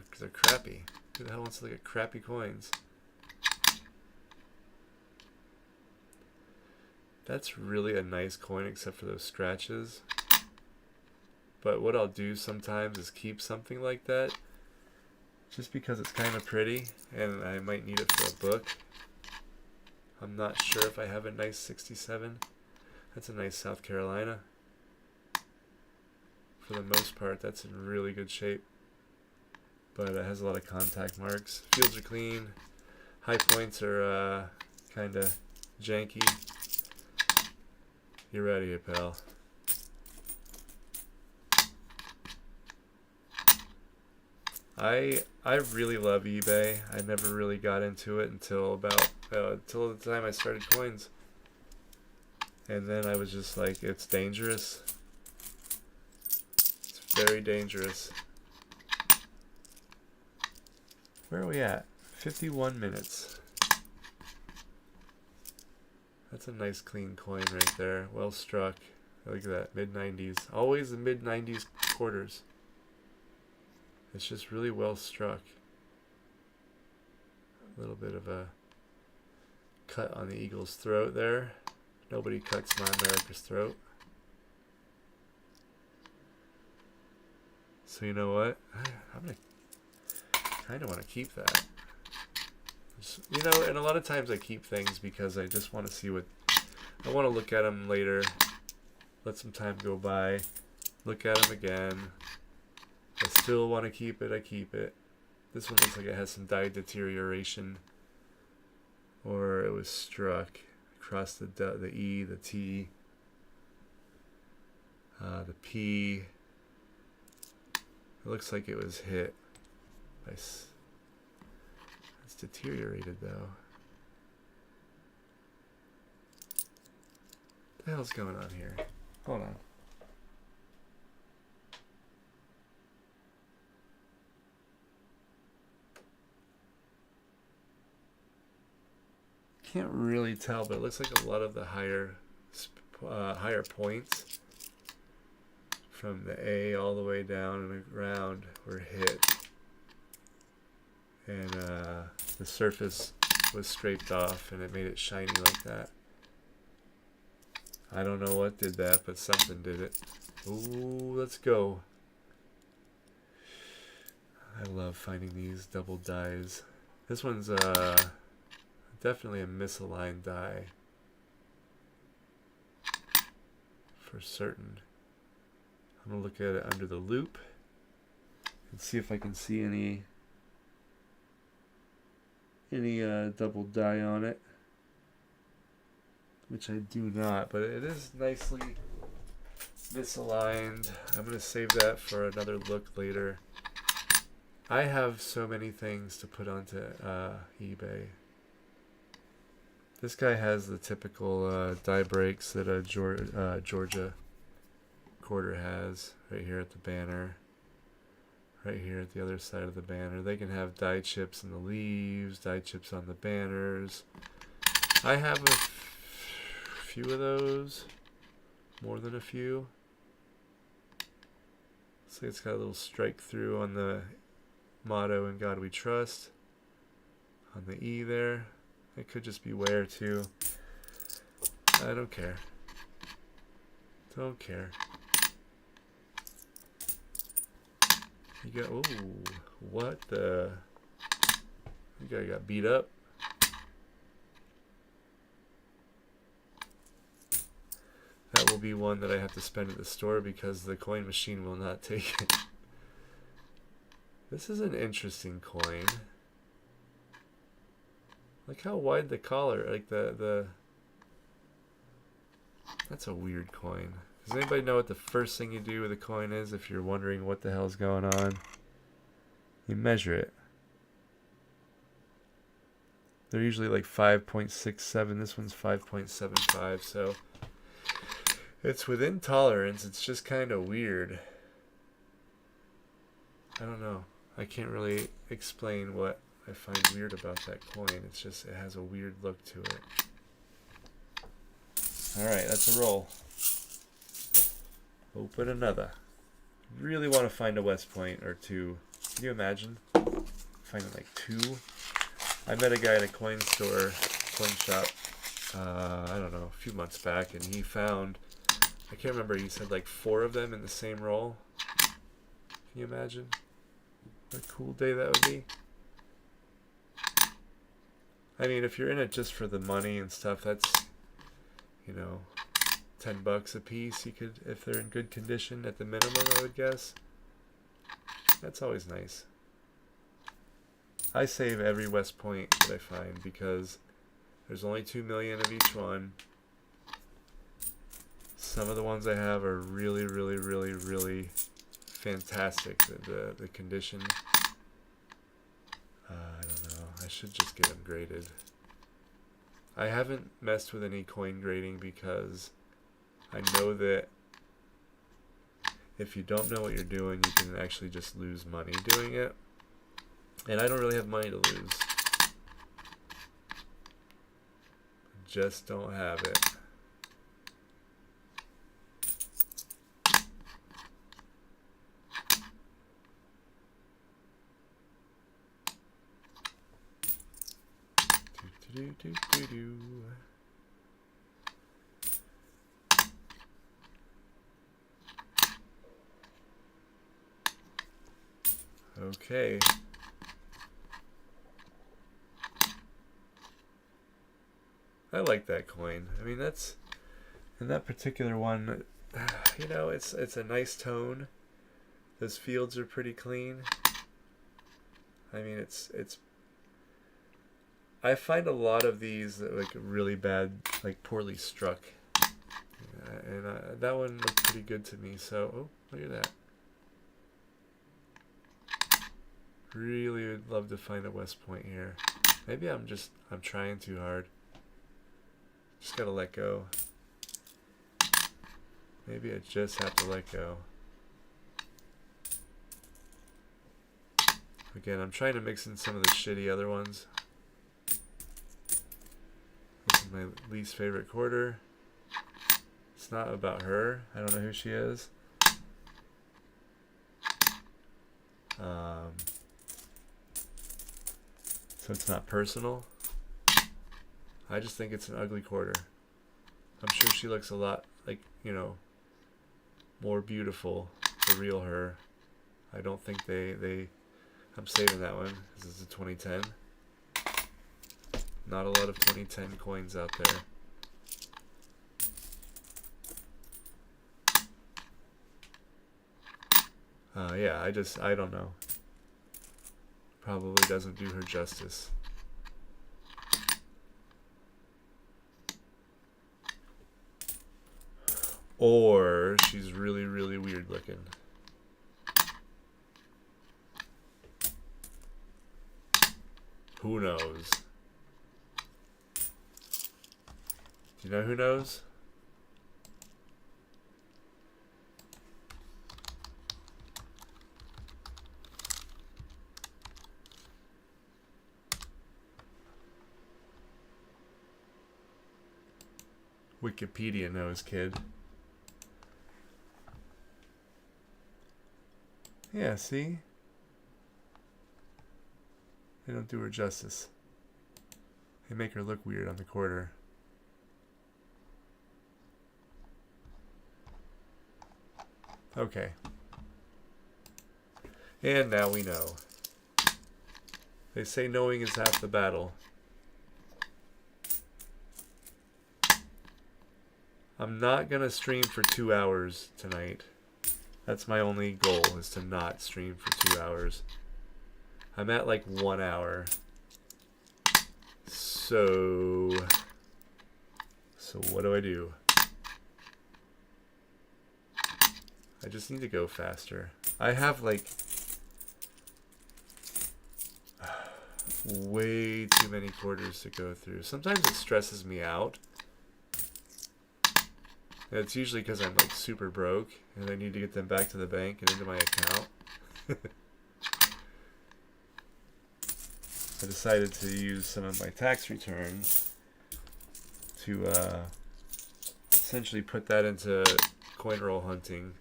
Because they're crappy. Who the hell wants to look at crappy coins? That's really a nice coin except for those scratches. But what I'll do sometimes is keep something like that just because it's kind of pretty and I might need it for a book. I'm not sure if I have a nice 67. That's a nice South Carolina. For the most part, that's in really good shape. But it has a lot of contact marks. Fields are clean. High points are kind of janky. You're ready, pal. I really love eBay. I never really got into it until till the time I started coins. And then I was just like, it's dangerous. It's very dangerous. Where are we at? 51 minutes. That's a nice clean coin right there. Well struck. Look at that. Mid-90s. Always the mid-90s quarters. It's just really well struck. A little bit of a cut on the eagle's throat there. Nobody cuts my America's throat. So you know what? I'm gonna kind of want to keep that. You know, and a lot of times I keep things because I just want to see what I want to look at them later. Let some time go by. Look at them again. I still want to keep it. I keep it. This one looks like it has some die deterioration, or it was struck across the E, the T, the P. It looks like it was hit. It's deteriorated though. What the hell's going on here? Hold on. Can't really tell, but it looks like a lot of the higher points from the A all the way down and around were hit, and the surface was scraped off and it made it shiny like that. I don't know what did that, but something did it. Ooh, let's go. I love finding these double dies. This one's definitely a misaligned die for certain. I'm gonna look at it under the loop and see if I can see any double die on it, which I do not, but it is nicely misaligned. I'm gonna save that for another look later. I have so many things to put onto eBay. This guy has the typical die breaks that a Georgia quarter has, right here at the banner, right here at the other side of the banner. They can have die chips in the leaves, die chips on the banners. I have a few of those, more than a few. See, it's got a little strike through on the motto, "In God We Trust," on the E there. It could just be wear too. I don't care. Don't care. You got, ooh, what the? You guy got beat up. That will be one that I have to spend at the store because the coin machine will not take it. This is an interesting coin. Look how wide the collar, like the that's a weird coin. Does anybody know what the first thing you do with a coin is if you're wondering what the hell's going on? You measure it. They're usually like 5.67. This one's 5.75, so It's within tolerance. It's just kind of weird. I don't know. I can't really explain what I find weird about that coin. It's just, it has a weird look to it. Alright, that's a roll. Open another. Really want to find a West Point or two. Can you imagine? Finding like two? I met a guy at a coin store, coin shop, I don't know, a few months back, and he found, I can't remember, he said like 4 of them in the same roll. Can you imagine? What a cool day that would be. I mean, if you're in it just for the money and stuff, that's, you know, $10 a piece. You could, if they're in good condition at the minimum, I would guess. That's always nice. I save every West Point that I find because there's only 2 million of each one. Some of the ones I have are really, really, really, really fantastic. The condition. I don't know. I should just get them graded. I haven't messed with any coin grading because I know that if you don't know what you're doing, you can actually just lose money doing it. And I don't really have money to lose. Just don't have it. Do. Okay. I like that coin. I mean, that's, in that particular one, you know, it's a nice tone. Those fields are pretty clean. I mean, it's I find a lot of these that like really bad, like poorly struck. And that one looked pretty good to me. So, oh, look at that. Really would love to find a West Point here. Maybe I'm trying too hard. Just gotta let go. Maybe I just have to let go. Again, I'm trying to mix in some of the shitty other ones. This is my least favorite quarter. It's not about her. I don't know who she is. So it's not personal. I just think it's an ugly quarter. I'm sure she looks a lot like, you know, more beautiful, the real her. I don't think I'm saving that one. This is a 2010. Not a lot of 2010 coins out there. Yeah, I don't know. Probably doesn't do her justice. Or she's really, really weird looking. Who knows? Do you know who knows? Wikipedia knows, kid. Yeah, see? They don't do her justice. They make her look weird on the quarter. Okay. And now we know. They say knowing is half the battle. I'm not gonna stream for 2 hours tonight. That's my only goal, is to not stream for 2 hours. I'm at like 1 hour. So what do? I just need to go faster. I have like way too many quarters to go through. Sometimes it stresses me out. And it's usually because I'm like super broke and I need to get them back to the bank and into my account. I decided to use some of my tax returns to essentially put that into coin roll hunting.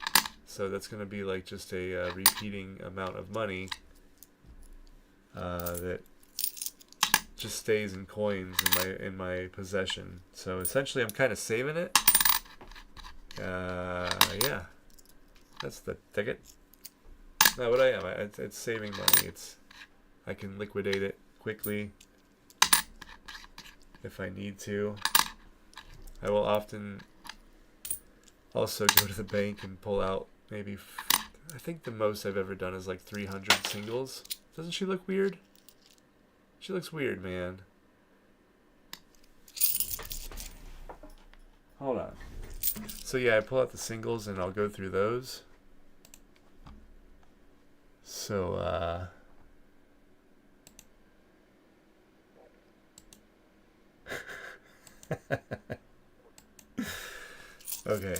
So that's going to be like just a repeating amount of money that just stays in coins in my possession. So essentially, I'm kind of saving it. Yeah, that's the ticket. No, what I am, it's saving money. I can liquidate it quickly if I need to. I will often also go to the bank and pull out maybe, I think the most I've ever done is like 300 singles. Doesn't she look weird? She looks weird, man. Hold on. So yeah, I pull out the singles and I'll go through those. So, okay.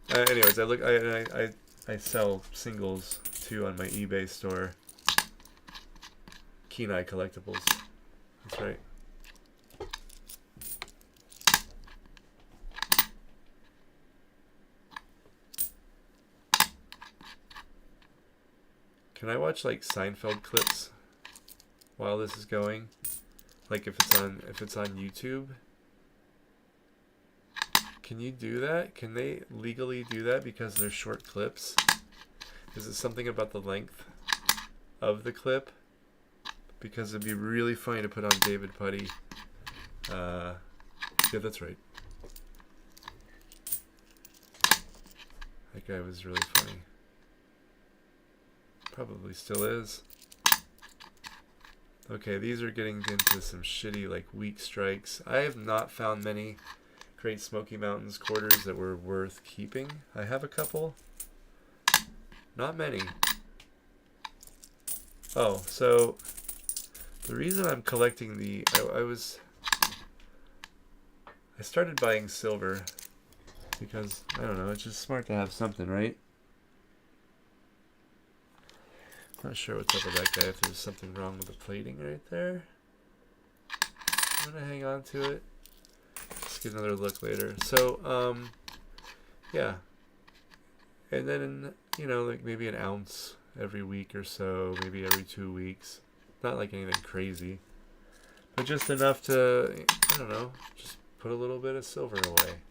Anyways, I sell singles too on my eBay store. Kenai Collectibles. That's right. Can I watch like Seinfeld clips while this is going? Like if it's on YouTube? Can you do that? Can they legally do that because they're short clips? Is it something about the length of the clip? Because it'd be really funny to put on David Putty. Yeah, that's right. That guy was really funny. Probably still is. Okay, these are getting into some shitty, like, weak strikes. I have not found many Great Smoky Mountains quarters that were worth keeping. I have a couple. Not many. Oh, so the reason I'm collecting I started buying silver because, I don't know, it's just smart to have something, right? Not sure what's up with that guy, if there's something wrong with the plating right there. I'm gonna hang on to it. Let's get another look later. So, yeah. And then, you know, like maybe an ounce every week or so, maybe every 2 weeks. Not like anything crazy. But just enough to, I don't know, just put a little bit of silver away.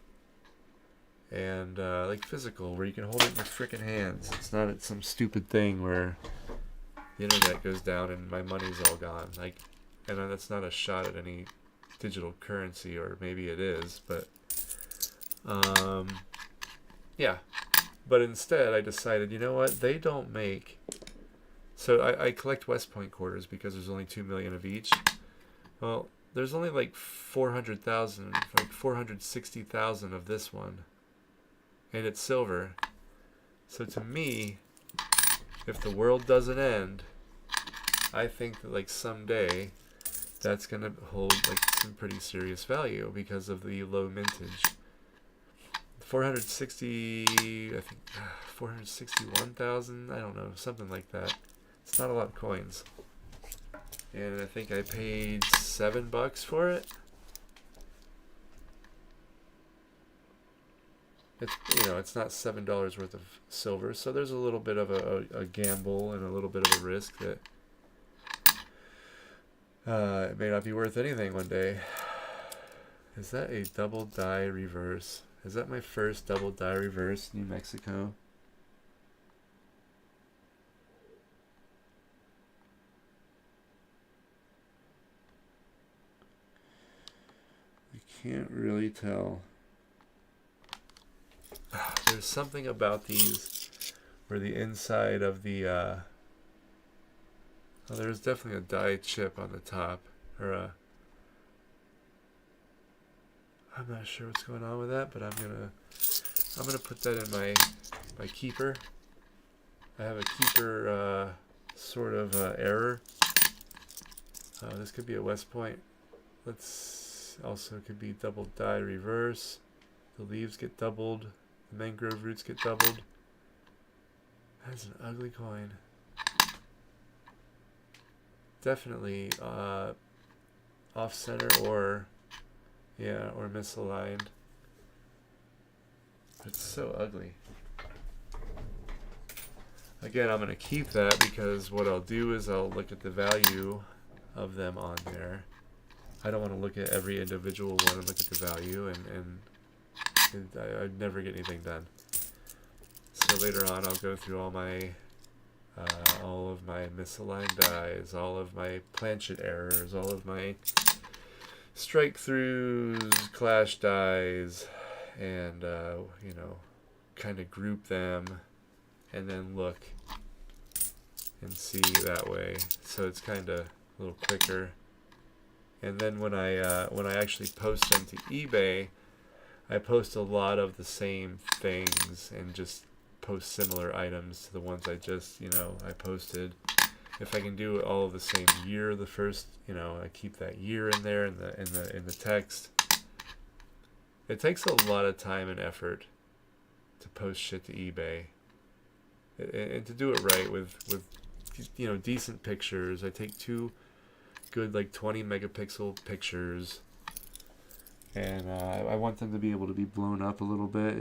And, like physical, where you can hold it in your frickin' hands. It's not some stupid thing where the internet goes down and my money's all gone. Like, and that's not a shot at any digital currency, or maybe it is, but yeah. But instead, I decided, you know what? They don't make. So I collect West Point quarters because there's only 2 million of each. Well, there's only like 400,000, like 460,000 of this one, and it's silver. So to me, if the world doesn't end, I think that like someday that's gonna hold like some pretty serious value because of the low mintage. 460, I think 461,000, I don't know, something like that. It's not a lot of coins. And I think I paid $7 for it. It's, you know, it's not $7 worth of silver, so there's a little bit of a gamble and a little bit of a risk that it may not be worth anything one day. Is that a double die reverse? Is that my first double die reverse, New Mexico? I can't really tell. There's something about these where the inside of the oh, there's definitely a die chip on the top, or I'm not sure what's going on with that, but I'm gonna put that in my keeper. I have a keeper sort of error. This could be a West Point. Let's also, could be double die reverse. The leaves get doubled. The mangrove roots get doubled. That's an ugly coin. Definitely off center or misaligned. It's so ugly. Again, I'm going to keep that because what I'll do is I'll look at the value of them on there. I don't want to look at every individual one and look at the value, and I'd never get anything done. So later on, I'll go through all of my misaligned dies, all of my planchet errors, all of my strike throughs, clash dies, and kind of group them, and then look and see that way. So it's kind of a little quicker. And then when I actually post them to eBay, I post a lot of the same things and just post similar items to the ones I just I posted. If I can do it all of the same year, the first I keep that year in there in the text. It takes a lot of time and effort to post shit to eBay, and to do it right with decent pictures. I take 2 good 20 megapixel pictures, and I want them to be able to be blown up a little bit,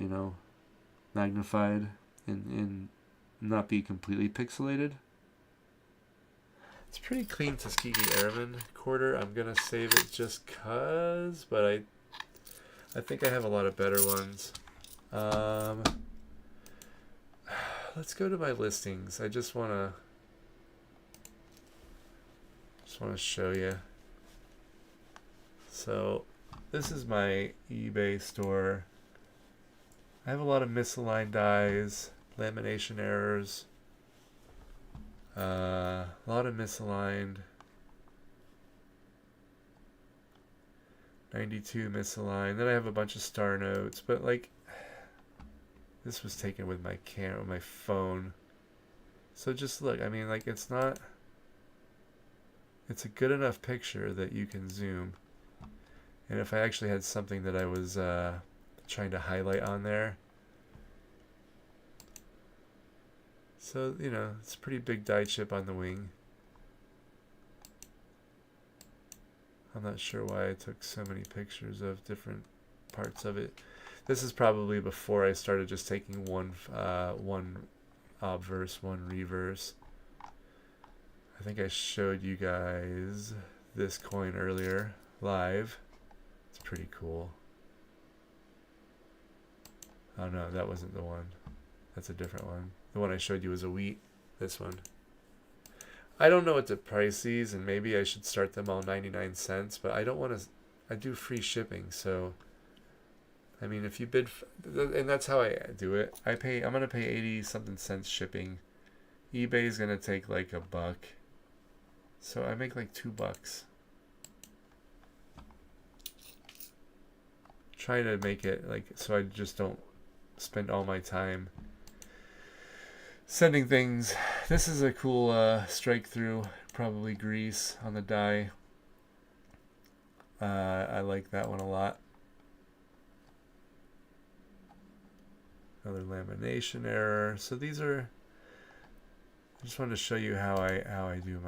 magnified, and not be completely pixelated. It's pretty clean Tuskegee Airman quarter. I'm gonna save it just cause, but I think I have a lot of better ones. Let's go to my listings. I just wanna show you. So this is my eBay store. I have a lot of misaligned dies, lamination errors, a lot of misaligned, 92 misaligned. Then I have a bunch of star notes, but this was taken with my camera, my phone. So just look, I mean, it's not. It's a good enough picture that you can zoom. And if I actually had something that I was trying to highlight on there. So, it's a pretty big die chip on the wing. I'm not sure why I took so many pictures of different parts of it. This is probably before I started just taking one obverse, one reverse. I think I showed you guys this coin earlier, live. It's pretty cool. Oh no, that wasn't the one. That's a different one. The one I showed you was a wheat. This one. I don't know what to price these, and maybe I should start them all 99 cents, but I don't want to. I do free shipping, so. I mean, if you bid, and that's how I do it. I'm gonna pay 80 something cents shipping. eBay's gonna take $1. So I make $2. Try to make it so I just don't spend all my time sending things. This is a cool strike through, probably grease on the die. I like that one a lot. Another lamination error. So these are. I just wanted to show you how I do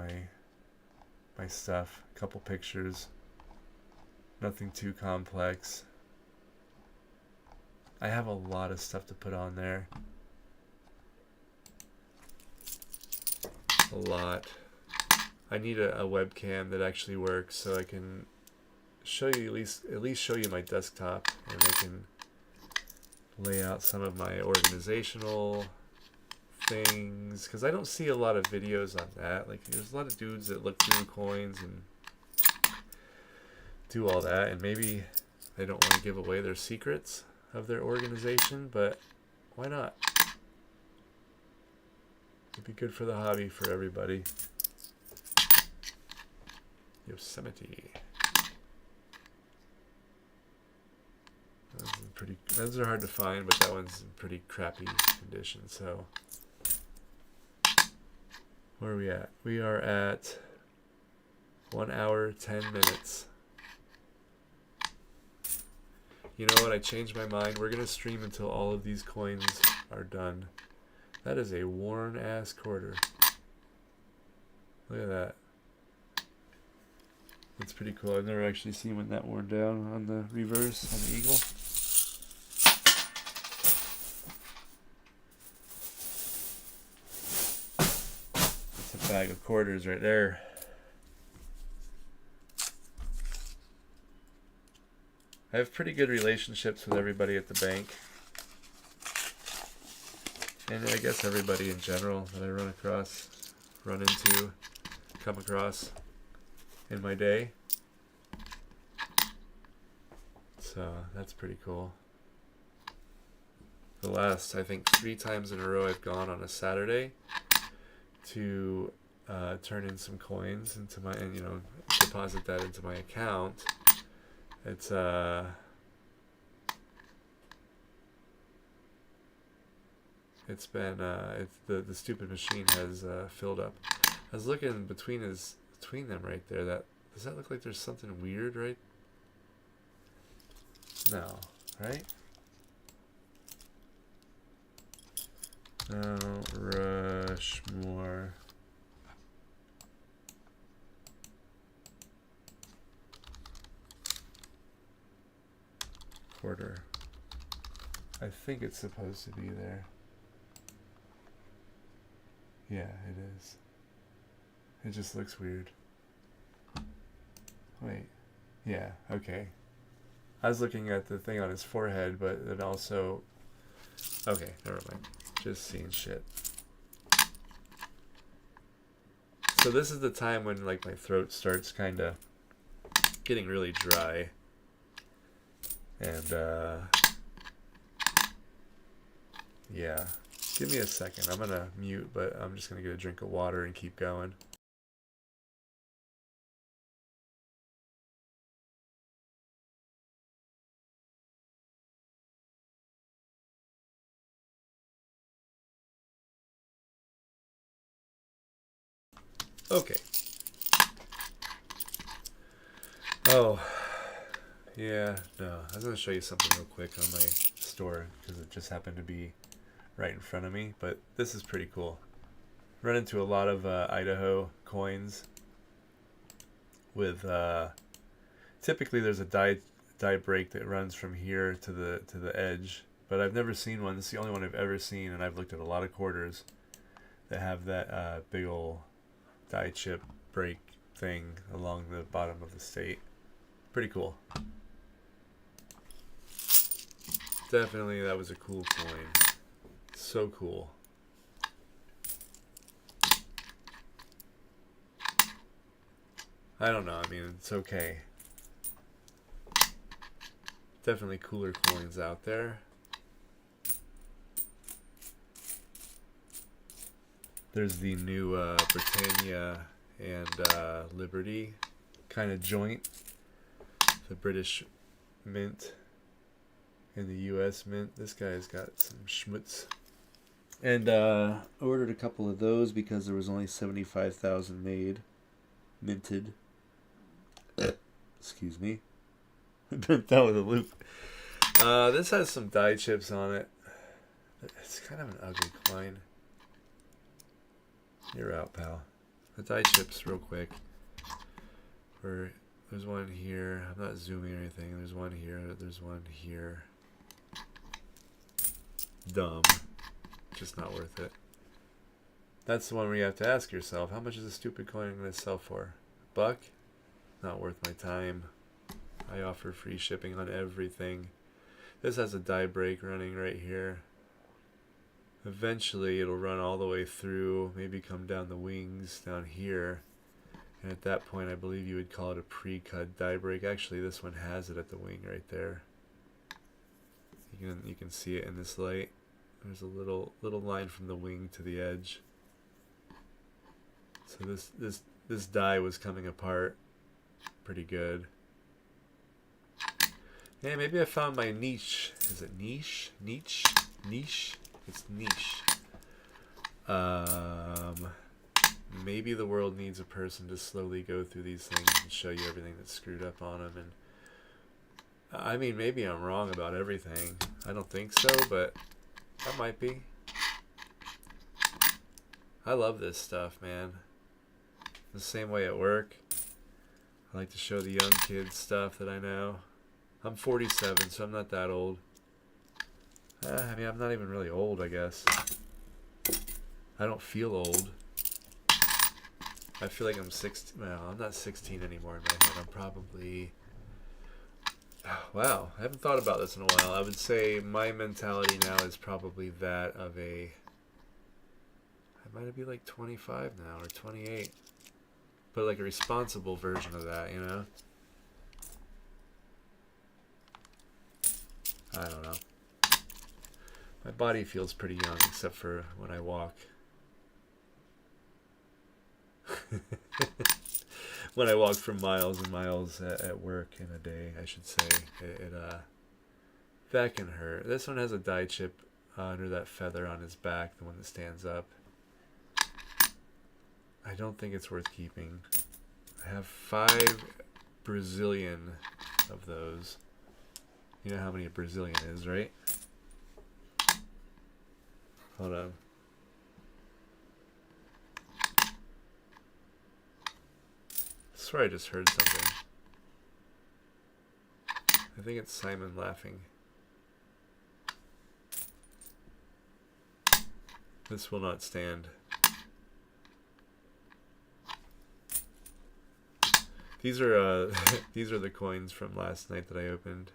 my stuff. A couple pictures. Nothing too complex. I have a lot of stuff to put on there. A lot. I need a webcam that actually works so I can show you at least show you my desktop, and I can lay out some of my organizational things, because I don't see a lot of videos on that. There's a lot of dudes that look through coins and do all that, and maybe they don't want to give away their secrets of their organization, but why not? It'd be good for the hobby, for everybody. Yosemite. Those are hard to find, but that one's in pretty crappy condition. So, where are we at? We are at 1 hour, 10 minutes. You know what? I changed my mind. We're gonna stream until all of these coins are done. That is a worn ass quarter. Look at that. That's pretty cool. I've never actually seen one that worn down on the reverse on the Eagle. That's a bag of quarters right there. I have pretty good relationships with everybody at the bank. And I guess everybody in general that I run into, come across in my day. So that's pretty cool. The last, I think, 3 times in a row I've gone on a Saturday to turn in some coins into my, and deposit that into my account. It's been the stupid machine has filled up. I was looking between them right there. Does that look like there's something weird, right? No, right? No, Rushmore. Quarter. I think it's supposed to be there. Yeah, it is. It just looks weird. Wait. Yeah, okay. I was looking at the thing on his forehead, but it also... Okay, never mind. Just seeing shit. So this is the time when like my throat starts kind of getting really dry. And yeah. Give me a second. I'm gonna mute, but I'm just gonna get a drink of water and keep going. Okay. Oh, yeah, no. I was going to show you something real quick on my store because it just happened to be right in front of me. But this is pretty cool. Run into a lot of Idaho coins with typically there's a die break that runs from here to the edge. But I've never seen one. This is the only one I've ever seen, and I've looked at a lot of quarters that have that big ol' die chip break thing along the bottom of the state. Pretty cool. Definitely that was a cool coin. So cool. I don't know, I mean, it's okay. Definitely cooler coins out there. There's the new Britannia and Liberty kind of joint. The British Mint and the US Mint. This guy's got some schmutz. And ordered a couple of those because there was only 75,000 made. Minted. Excuse me. Bent that with a loop. This has some die chips on it. It's kind of an ugly coin. You're out, pal. The die chips real quick. There's one here. I'm not zooming or anything. There's one here. There's one here. Dumb. Just not worth it. That's the one where you have to ask yourself, how much is a stupid coin going to sell for? $1? Not worth my time. I offer free shipping on everything. This has a die break running right here. Eventually it'll run all the way through, maybe come down the wings down here. And at that point I believe you would call it a pre-cut die break. Actually this one has it at the wing right there. You can see it in this light. There's a little line from the wing to the edge. So this die was coming apart pretty good. Yeah, maybe I found my niche. Is it niche? Niche? Niche? It's niche. Maybe the world needs a person to slowly go through these things and show you everything that's screwed up on them. And I mean, maybe I'm wrong about everything. I don't think so, but I might be. I love this stuff, man. The same way at work. I like to show the young kids stuff that I know. I'm 47, so I'm not that old. I mean, I'm not even really old, I guess. I don't feel old. I feel like I'm 16. Well, I'm not 16 anymore in my head. I'm probably... Wow, I haven't thought about this in a while. I would say my mentality now is probably that of a... I might be like 25 now, or 28. But like a responsible version of that, you know? I don't know. My body feels pretty young, except for when I walk. When I walk for miles and miles at work in a day, I should say, that can hurt. This one has a dye chip under that feather on his back, the one that stands up. I don't think it's worth keeping. I have 5 Brazilian of those. You know how many a Brazilian is, right? Hold on. I swear I just heard something. I think it's Simon laughing. This will not stand. These are these are the coins from last night that I opened.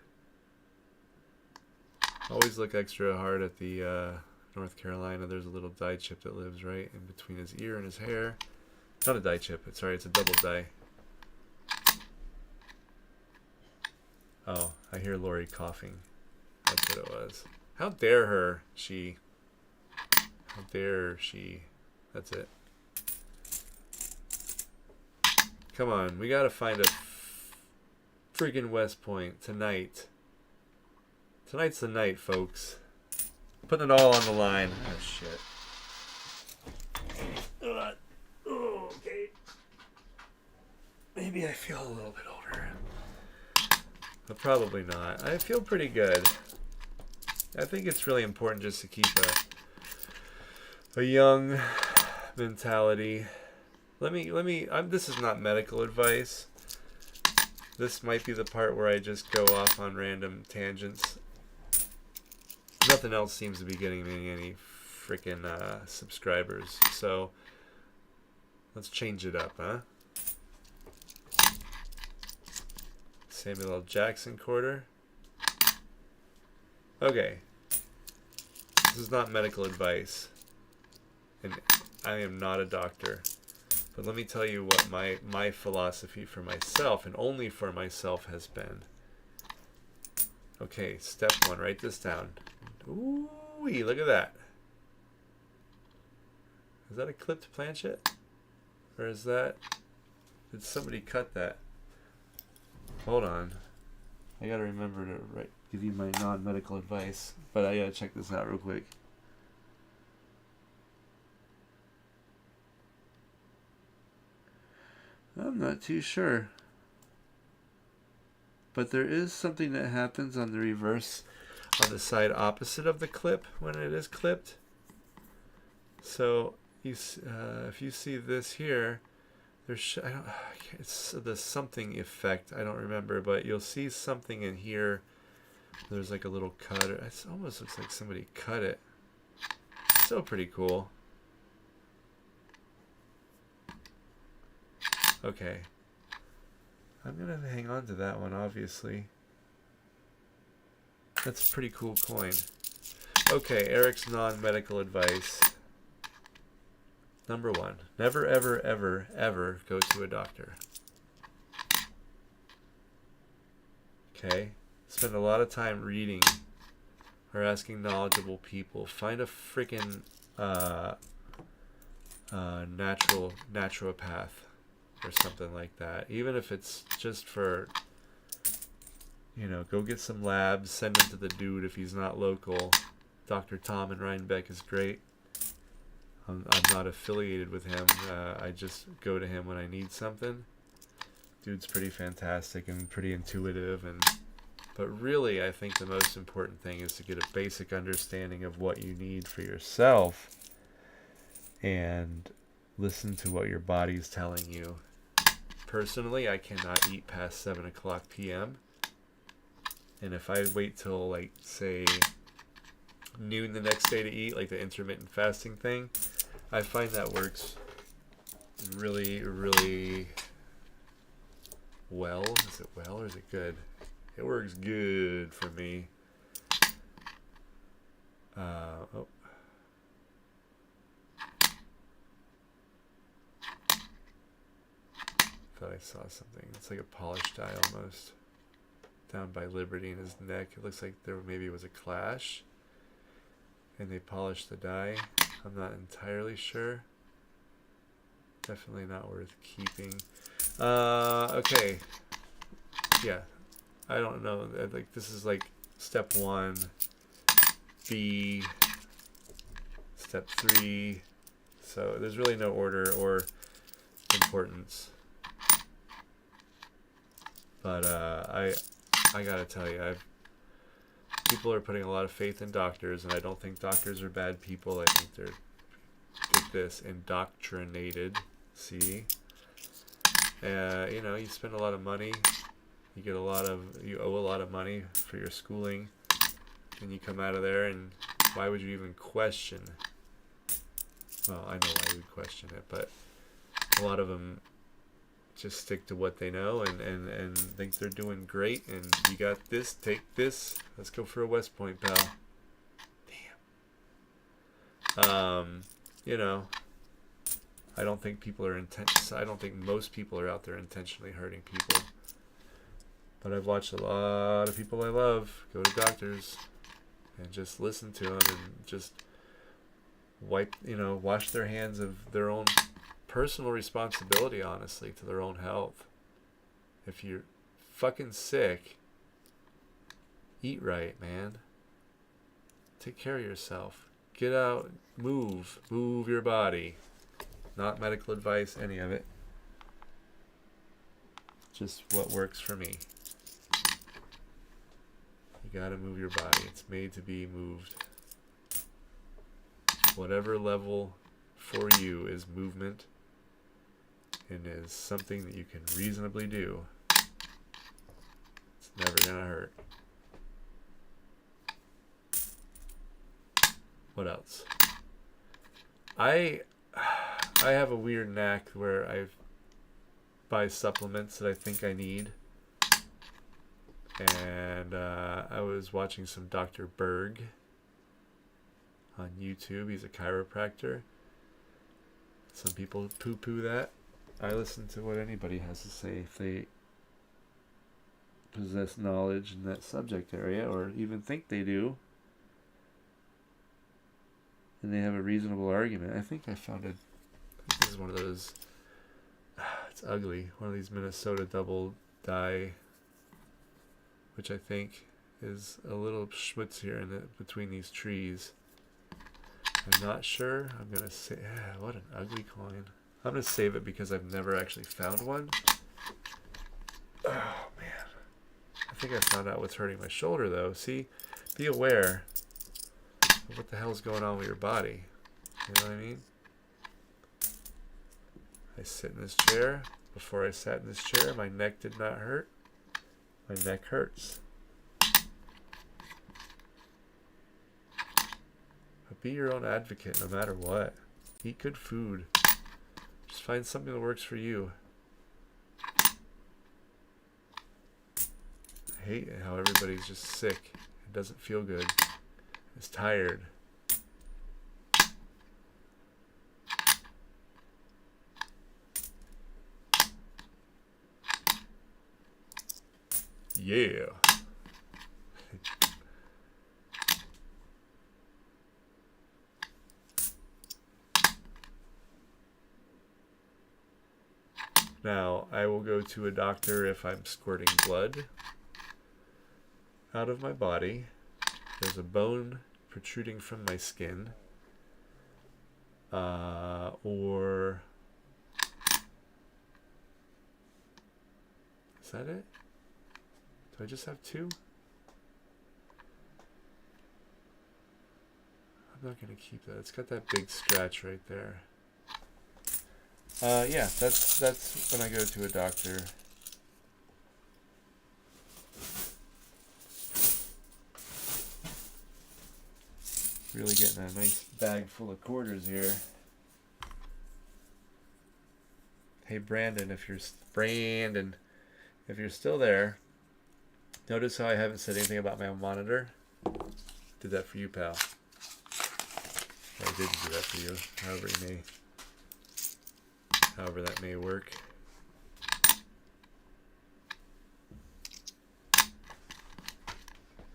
Always look extra hard at the North Carolina. There's a little dye chip that lives right in between his ear and his hair. Not a dye chip. Sorry, it's a double dye. Oh, I hear Lori coughing. That's what it was. How dare her? She. How dare she? That's it. Come on, we gotta find a freaking West Point tonight. Tonight's the night, folks. Putting it all on the line. Oh, shit. Okay. Maybe I feel a little bit older. But probably not. I feel pretty good. I think it's really important just to keep a young mentality. This is not medical advice. This might be the part where I just go off on random tangents. Nothing else seems to be getting me any freaking subscribers. So let's change it up, huh? Samuel L. Jackson quarter. Okay. This is not medical advice. And I am not a doctor. But let me tell you what my philosophy for myself, and only for myself, has been. Okay, step 1, write this down. Ooh, look at that. Is that a clipped planchet? Or is that... Did somebody cut that? Hold on. I gotta remember to give you my non-medical advice. But I gotta check this out real quick. I'm not too sure. But there is something that happens on the reverse, on the side opposite of the clip when it is clipped. So if you see this here, it's the something effect. I don't remember, but you'll see something in here. There's like a little cut. It almost looks like somebody cut it. Still pretty cool. Okay. I'm going to hang on to that one, obviously. That's a pretty cool coin. Okay, Eric's non-medical advice. Number 1. Never, ever, ever, ever go to a doctor. Okay? Spend a lot of time reading or asking knowledgeable people. Find a freaking naturopath. Or something like that. Even if it's just for, go get some labs, send them to the dude if he's not local. Dr. Tom in Rhinebeck is great. I'm not affiliated with him. I just go to him when I need something. Dude's pretty fantastic and pretty intuitive, But really, I think the most important thing is to get a basic understanding of what you need for yourself and listen to what your body's telling you. Personally, I cannot eat past 7 o'clock p.m. And if I wait till, like, say, noon the next day to eat, like the intermittent fasting thing, I find that works really, really well. Is it well or is it good? It works good for me. Oh. Thought I saw something. It's like a polished dye almost. Down by Liberty in his neck. It looks like there maybe was a clash. And they polished the dye. I'm not entirely sure. Definitely not worth keeping. Okay. Yeah. I don't know. Like, this is like step 1. B. Step 3. So there's really no order or importance. But I gotta tell you, people are putting a lot of faith in doctors, and I don't think doctors are bad people. I think they're, get this, indoctrinated. See, you know, you spend a lot of money, you owe a lot of money for your schooling, and you come out of there, and why would you even question? Well, I know why you would question it, but a lot of them just stick to what they know and think they're doing great, and you got this, take this, let's go for a West Point, pal. Damn. You know, I don't think I don't think most people are out there intentionally hurting people. But I've watched a lot of people I love go to doctors and just listen to them and just wash their hands of their own personal responsibility, honestly, to their own health. If you're fucking sick, eat right, man. Take care of yourself. Get out, move your body. Not medical advice, any of it. Just what works for me. You gotta move your body. It's made to be moved. Whatever level for you is movement and is something that you can reasonably do, it's never gonna hurt. What else? I have a weird knack where I buy supplements that I think I need. And I was watching some Dr. Berg on YouTube. He's a chiropractor. Some people poo-poo that. I listen to what anybody has to say if they possess knowledge in that subject area, or even think they do, and they have a reasonable argument. I think this is one of those, it's ugly, one of these Minnesota double dye, which I think is a little schmutz here between these trees. I'm not sure. I'm going to say, what an ugly coin. I'm going to save it because I've never actually found one. Oh, man. I think I found out what's hurting my shoulder, though. See, be aware of what the hell's going on with your body. You know what I mean? I sit in this chair. Before I sat in this chair, my neck did not hurt. My neck hurts. But be your own advocate no matter what. Eat good food. Just find something that works for you. I hate how everybody's just sick. It doesn't feel good. It's tired. Yeah. Now, I will go to a doctor if I'm squirting blood out of my body. There's a bone protruding from my skin. Or... Is that it? Do I just have 2? I'm not gonna keep that. It's got that big scratch right there. Yeah, that's when I go to a doctor. Really getting a nice bag full of quarters here. Hey Brandon, if you're still there, notice how I haven't said anything about my monitor. Did that for you, pal. Or I didn't do that for you. However that may work.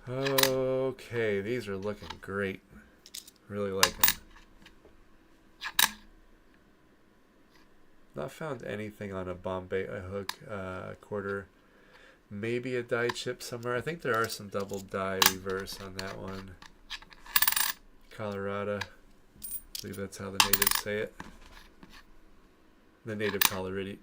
Okay, these are looking great. Really like them. Not found anything on a Bombay hook quarter. Maybe a die chip somewhere. I think there are some double die reverse on that one. Colorado. I believe that's how the natives say it. The native Coloradans.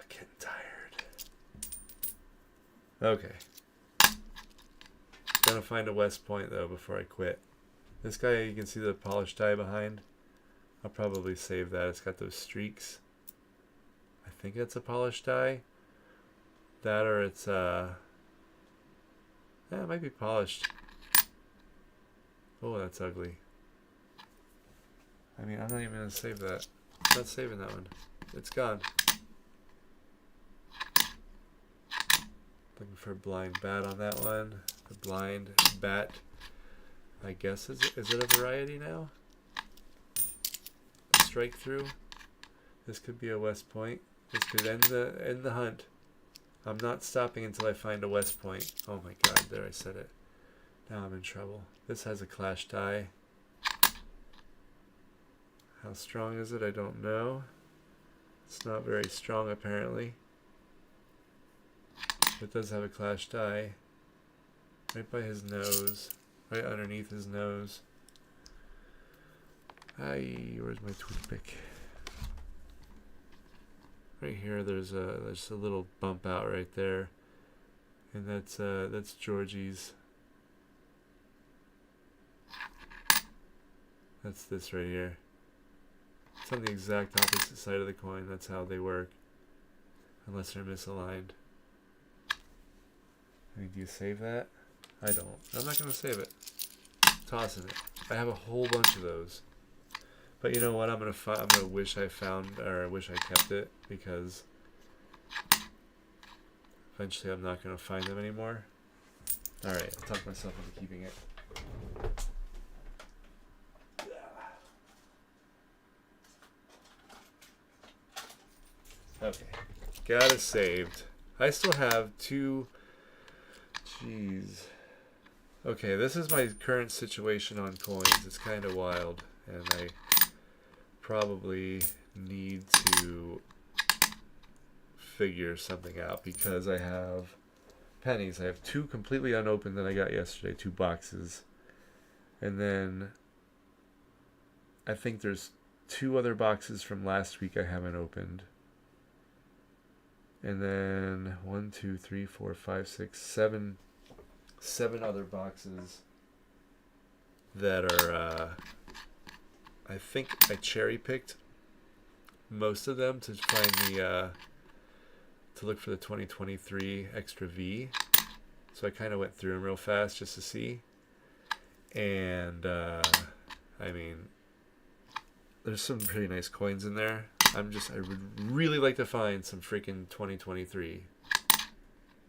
Getting tired. Okay. Gonna find a West Point though before I quit. This guy, you can see the polished die behind. I'll probably save that. It's got those streaks. I think it's a polished die. That or it's yeah, it might be polished. Oh, that's ugly. I mean, I'm not even gonna save that. I'm not saving that one. It's gone. Looking for a blind bat on that one. The blind bat, I guess, is it a variety now? A strike through. This could be a West Point. This could end the hunt. I'm not stopping until I find a West Point. Oh my God, there I said it. Now I'm in trouble. This has a clash die. How strong is it? I don't know. It's not very strong apparently. It does have a clash die. Right by his nose. Right underneath his nose. Where's my toothpick? Right here there's a little bump out right there. And that's Georgie's. That's this right here. It's on the exact opposite side of the coin. That's how they work. Unless they're misaligned. I mean, do you save that? I don't. I'm not going to save it. Tossing it. I have a whole bunch of those. But you know what? I'm gonna wish I found, or I wish I kept it, because eventually I'm not gonna find them anymore. All right, I'll talk myself into keeping it. Okay, got it saved. I still have two. Jeez. Okay, this is my current situation on coins. It's kind of wild, and I probably need to figure something out because I have pennies. I have two completely unopened that I got yesterday, 2 boxes. And then I think there's 2 other boxes from last week I haven't opened. And then 1, 2, 3, 4, 5, 6, 7 other boxes that are I think I cherry picked most of them to find the to look for the 2023 extra V. So I kind of went through them real fast just to see. And I mean, there's some pretty nice coins in there. I would really like to find some freaking 2023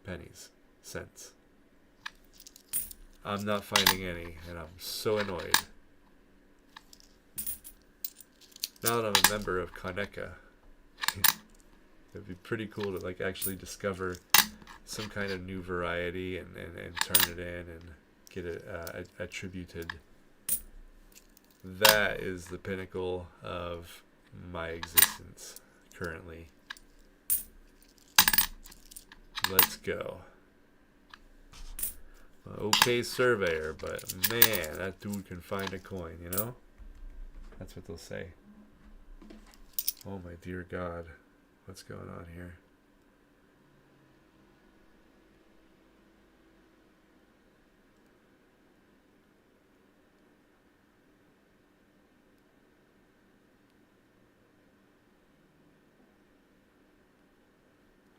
pennies, cents. I'm not finding any, and I'm so annoyed. Now that I'm a member of Kaneka, it'd be pretty cool to like actually discover some kind of new variety and turn it in and get it attributed. That is the pinnacle of my existence currently. Let's go. Okay, surveyor, but man, that dude can find a coin, you know? That's what they'll say. Oh my dear God, what's going on here?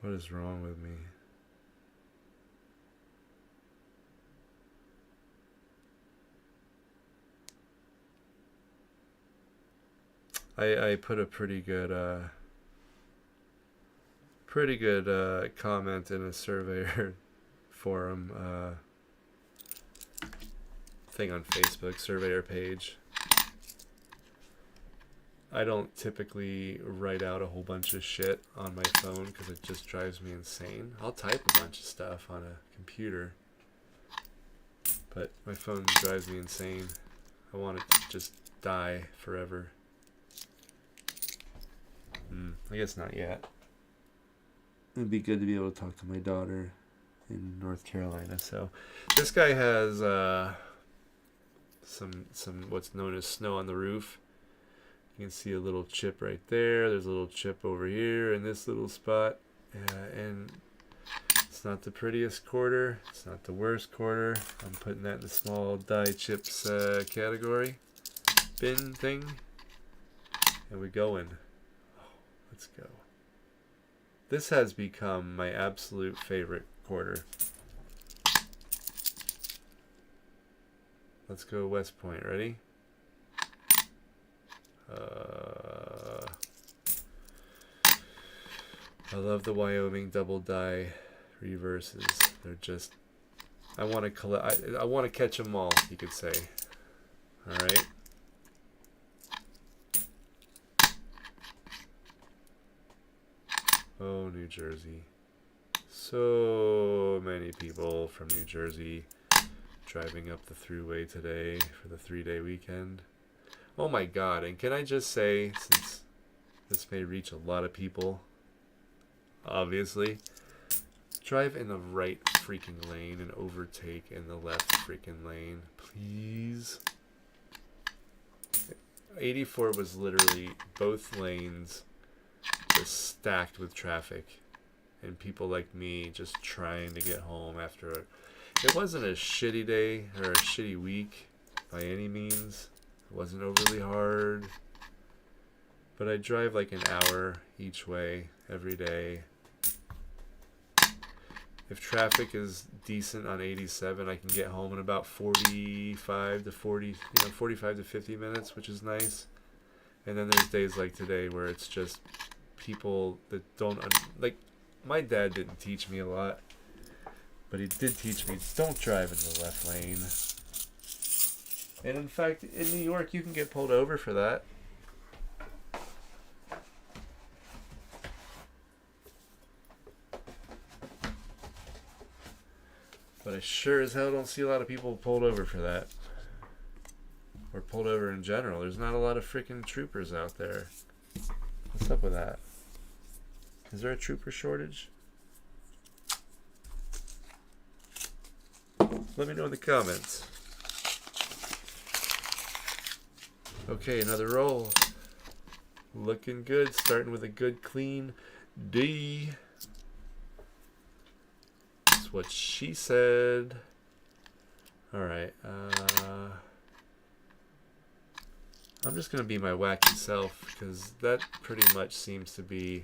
What is wrong with me? I put a pretty good comment in a surveyor forum thing on Facebook, surveyor page. I don't typically write out a whole bunch of shit on my phone because it just drives me insane. I'll type a bunch of stuff on a computer, but my phone drives me insane. I want it to just die forever. I guess not yet. It'd be good to be able to talk to my daughter in North Carolina. So this guy has some what's known as snow on the roof. You can see a little chip right there. There's a little chip over here in this little spot. And it's not the prettiest quarter. It's not the worst quarter. I'm putting that in the small die chips category. Bin thing. And we going. Let's go. This has become my absolute favorite quarter. Let's go West Point. Ready? I love the Wyoming double die reverses. They're just, I want to collect. I want to catch them all, you could say. All right. Oh, New Jersey. So many people from New Jersey driving up the thruway today for the 3-day weekend. Oh my God, and can I just say, since this may reach a lot of people, obviously, drive in the right freaking lane and overtake in the left freaking lane, please. 84 was literally both lanes just stacked with traffic, and people like me just trying to get home after it wasn't a shitty day or a shitty week by any means. It wasn't overly hard, but I drive like an hour each way every day. If traffic is decent on 87, I can get home in about 45 to 50 minutes, which is nice. And then there's days like today where it's just people that don't like. My dad didn't teach me a lot, but he did teach me don't drive in the left lane. And in fact, in New York, you can get pulled over for that. But I sure as hell don't see a lot of people pulled over for that. Or pulled over in general. There's not a lot of freaking troopers out there. What's up with that? Is there a trooper shortage? Let me know in the comments. Okay, another roll. Looking good. Starting with a good clean D. That's what she said. Alright. I'm just going to be my wacky self because that pretty much seems to be,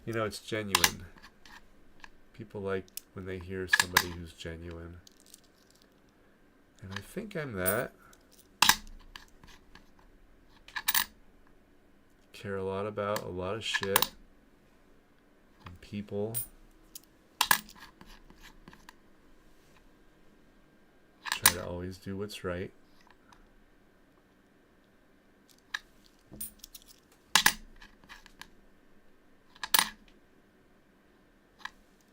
you know, it's genuine. People like when they hear somebody who's genuine. And I think I'm that. Care a lot about a lot of shit and people. Try to always do what's right.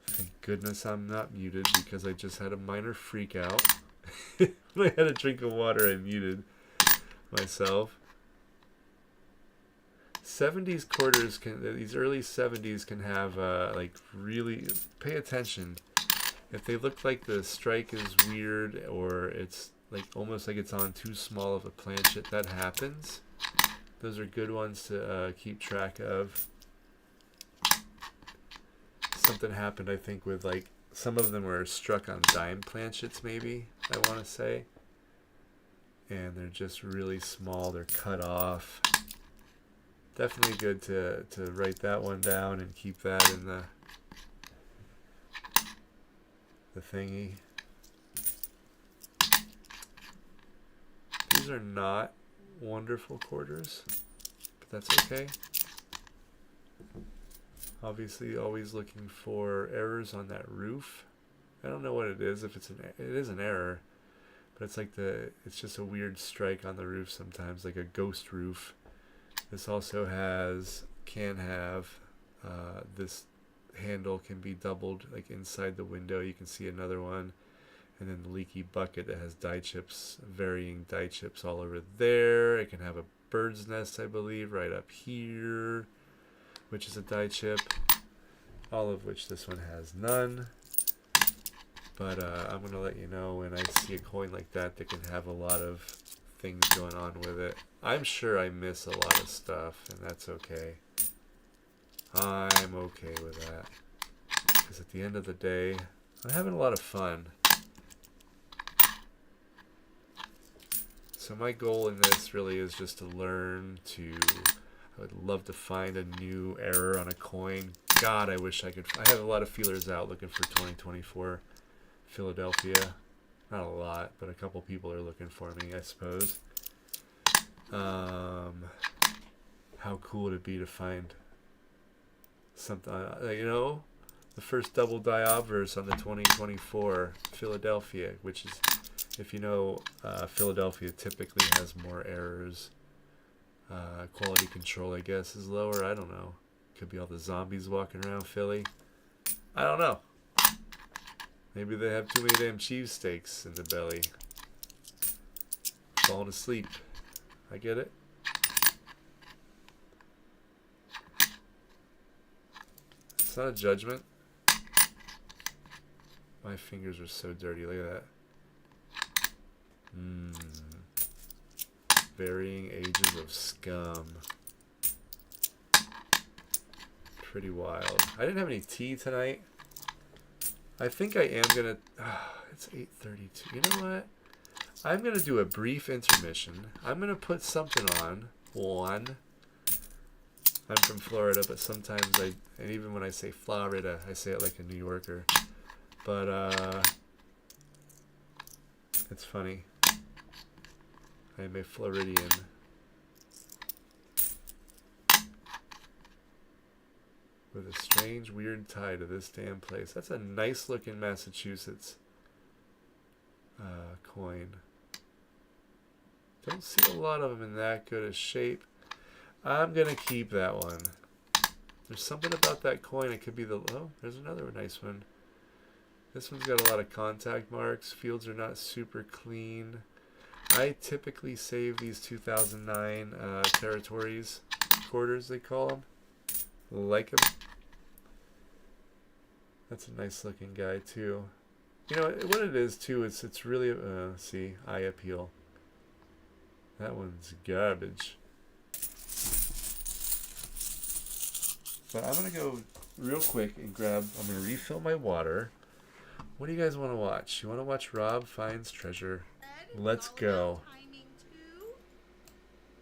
Thank goodness I'm not muted because I just had a minor freak out. When I had a drink of water, I muted myself. 70s quarters these early 70s can have like really pay attention. If they look like the strike is weird or it's like almost like it's on too small of a planchet, that happens. Those are good ones to keep track of. Something happened, I think, with like some of them were struck on dime planchets, maybe I want to say, and they're just really small. They're cut off. Definitely good to write that one down and keep that in the thingy. These are not wonderful quarters, but that's okay. Obviously, always looking for errors on that roof. I don't know what it is. If it is an error, but it's like it's just a weird strike on the roof sometimes, like a ghost roof. This also can have this handle can be doubled, like inside the window. You can see another one, and then the leaky bucket that has die chips, varying die chips all over there. It can have a bird's nest, I believe, right up here, which is a die chip, all of which this one has none. But I'm going to let you know when I see a coin like that that can have a lot of things going on with it. I'm sure I miss a lot of stuff, and that's okay. I'm okay with that. Because at the end of the day, I'm having a lot of fun. So my goal in this really is just to learn to... I would love to find a new error on a coin. God, I wish I could... I have a lot of feelers out looking for 2024 Philadelphia. Not a lot, but a couple people are looking for me, I suppose. How cool would it be to find something, the first double die obverse on the 2024 Philadelphia, which is, if you know, Philadelphia typically has more errors. Quality control, I guess, is lower. I don't know. Could be all the zombies walking around Philly. I don't know. Maybe they have too many damn cheesesteaks in the belly. Falling asleep. I get it. It's not a judgment. My fingers are so dirty. Look at that. Varying ages of scum. Pretty wild. I didn't have any tea tonight. I think I am gonna... it's 8:32. You know what? I'm gonna do a brief intermission. I'm gonna put something on. I'm from Florida, but sometimes and even when I say Florida, I say it like a New Yorker. But it's funny. I am a Floridian. With a strange, weird tie to this damn place. That's a nice looking Massachusetts coin. Don't see a lot of them in that good a shape. I'm going to keep that one. There's something about that coin. It could be oh, there's another nice one. This one's got a lot of contact marks. Fields are not super clean. I typically save these 2009 territories, quarters they call them. Like them. That's a nice looking guy too. You know what it is too, it's really see, eye appeal. That one's garbage. But I'm gonna go real quick and I'm gonna refill my water. What do you guys want to watch? You want to watch Rob finds treasure? Let's go.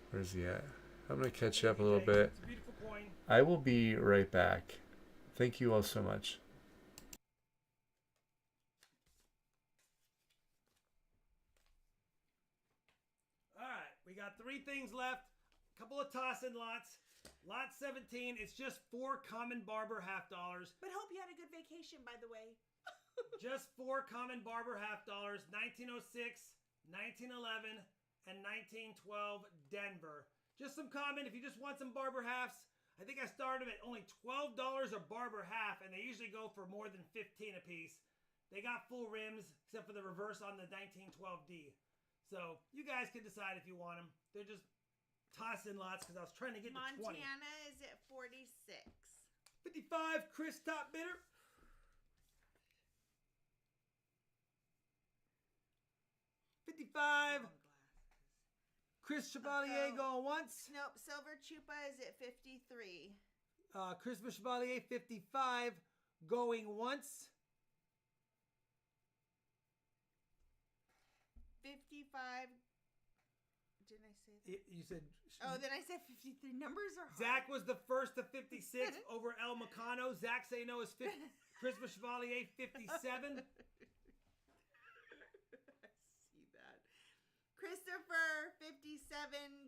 Where's he at? I'm gonna catch you up a little bit. It's a beautiful coin. I will be right back. Thank you all so much. Alright, we got 3 things left. A couple of toss-in lots. Lot 17, it's just 4 common barber half dollars. But hope you had a good vacation, by the way. Just 4 common barber half dollars. 1906, 1911, and 1912 Denver. Just some common. If you just want some barber halves, I think I started them at only $12 a barber half, and they usually go for more than 15 a piece. They got full rims, except for the reverse on the 1912D. So you guys can decide if you want them. They're just toss-in lots because I was trying to get to 20. Montana is at 46. 55, Chris top bidder. Chris Chevalier going once. Nope, Silver Chupa is at 53. Christmas Chevalier 55 going once. 55. Didn't I say You said. Oh, then I said 53. Numbers are hard. Zach was the first to 56 over El Meccano. Zach Say No is 50. Christopher Chevalier 57. I see that. Christopher 57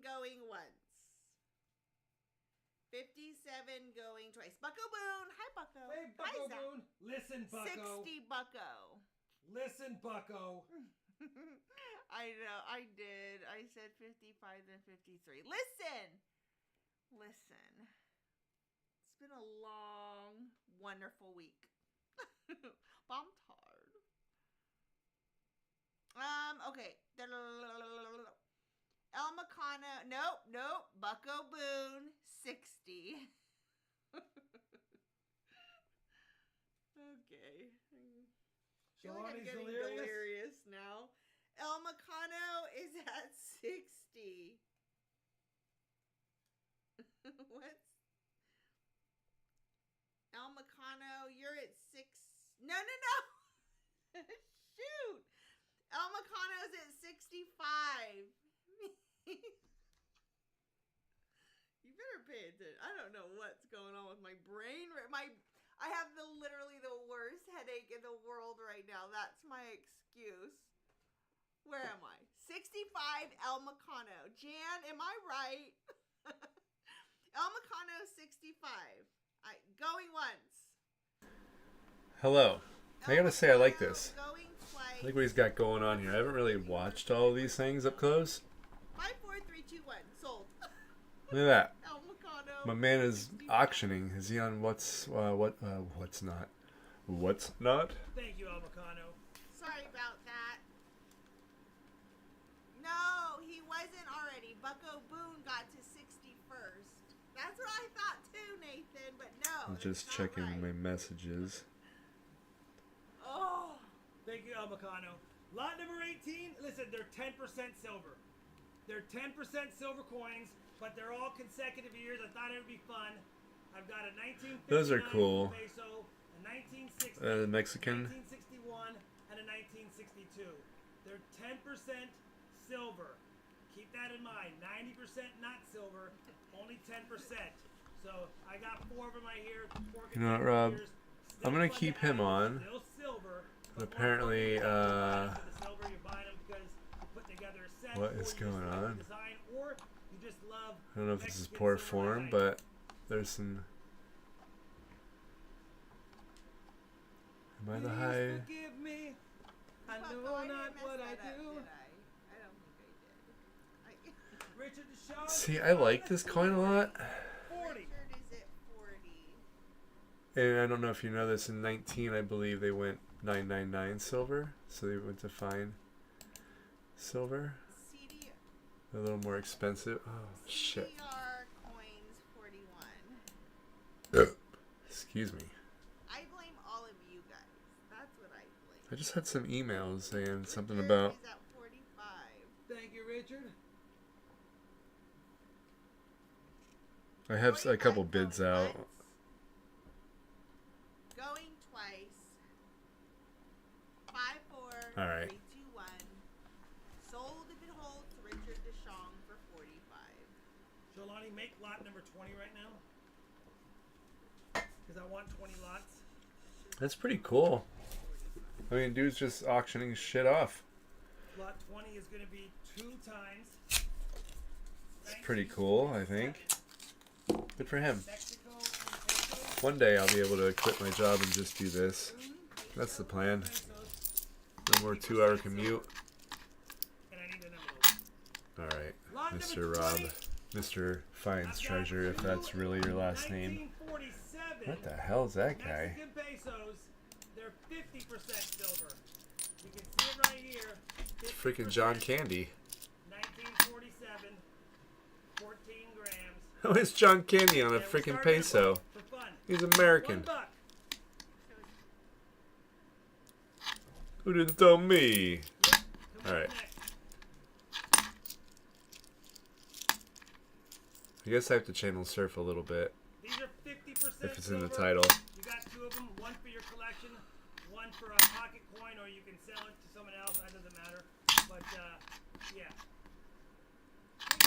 going once. 57 going twice. Bucko Boone. Hi, Bucko. Hey, Hi, Bucko Zach. Boone. Listen, Bucko. 60 Bucko. Listen, Bucko. I know, I did. I said 55 then 53. Listen. It's been a long, wonderful week. But I'm tired. Okay. El Meccano. Nope. Bucko Boone. 60. Okay. I feel like I'm Shawnee's getting delirious now. El Meccano is at 60. What's El Meccano? You're at 6. No. Shoot. El Meccano's at 65. You better pay attention. I don't know what's going on with my brain. I have literally the worst headache in the world right now. That's my excuse. Where am I? 65 El Meccano. Jan, am I right? El Meccano 65. Going once. Hello. I gotta say, I like this. Going twice. I like what he's got going on here. I haven't really watched all of these things up close. 5, 4, 3, 2, 1. Sold. Look at that. El Meccano. My man is auctioning. Is he on what's not? What's not? Thank you, El Meccano. Sorry about that. No, he wasn't already. Bucko Boone got to 61st. That's what I thought too, Nathan, but no. I'm just that's not checking right. my messages. Oh. Thank you, El Meccano. Lot number 18. Listen, they're 10% silver. They're 10% silver coins, but they're all consecutive years. I thought it would be fun. I've got a 1959 Those are cool. peso, a 1960, Mexican. 1961, and a 1962. They're 10% silver. Keep that in mind. 90% not silver, only 10%. So I got 4 of them right here. You know what, Rob? I'm gonna keep him on. Still silver, But apparently, the silver, you're buying them because you put together a set, what or is you just going love the on? design, or you just love I don't know if this is Mexican poor silver form, design. but there's some. Am I the Please high? forgive me. I Bucko, know I didn't not mess what that I up, do. did I don't think I did. Richard Deshawn. See, I like this coin a lot. 40. Richard is at 40. And I don't know if you know this, in 19, I believe they went 999 silver. So they went to fine silver. CD, A little more expensive. Oh, shit. CDR coins 41. Excuse me. I blame all of you guys. That's what I blame. I just had some emails saying something Richard about. is at 45. Thank you, Richard. I have a 45 couple bids going out. once. Going twice. 5, 4, All right. 3, 2, 1. Sold if it holds. Richard Deshawn for 45. Sholani, make lot number 20 right now. Because I want 20 lots. That's pretty cool. I mean, dude's just auctioning shit off. Lot 20 is going to be 2 times. It's pretty cool, I think. Good for him. Mexico and pesos. One day I'll be able to quit my job and just do this. That's the plan. No more 2-hour commute. And I need an envelope. Alright, Lot number Mr. Rob. 20. Mr. Finds Treasure, if that's really your last name. 1947 What the hell is that guy? Mexican pesos. They're 50% silver. You can see it right here. Freaking John Candy. 1947. 14 grams. How is John Candy on a Yeah, we freaking started peso? For fun. He's American. $1. Who didn't tell me? Come All on right. next. I guess I have to channel surf a little bit These are 50% if it's in the silver. title. You got 2 of them. One for your collection, one for a pocket coin, or you can sell it to someone else. That doesn't matter. But yeah.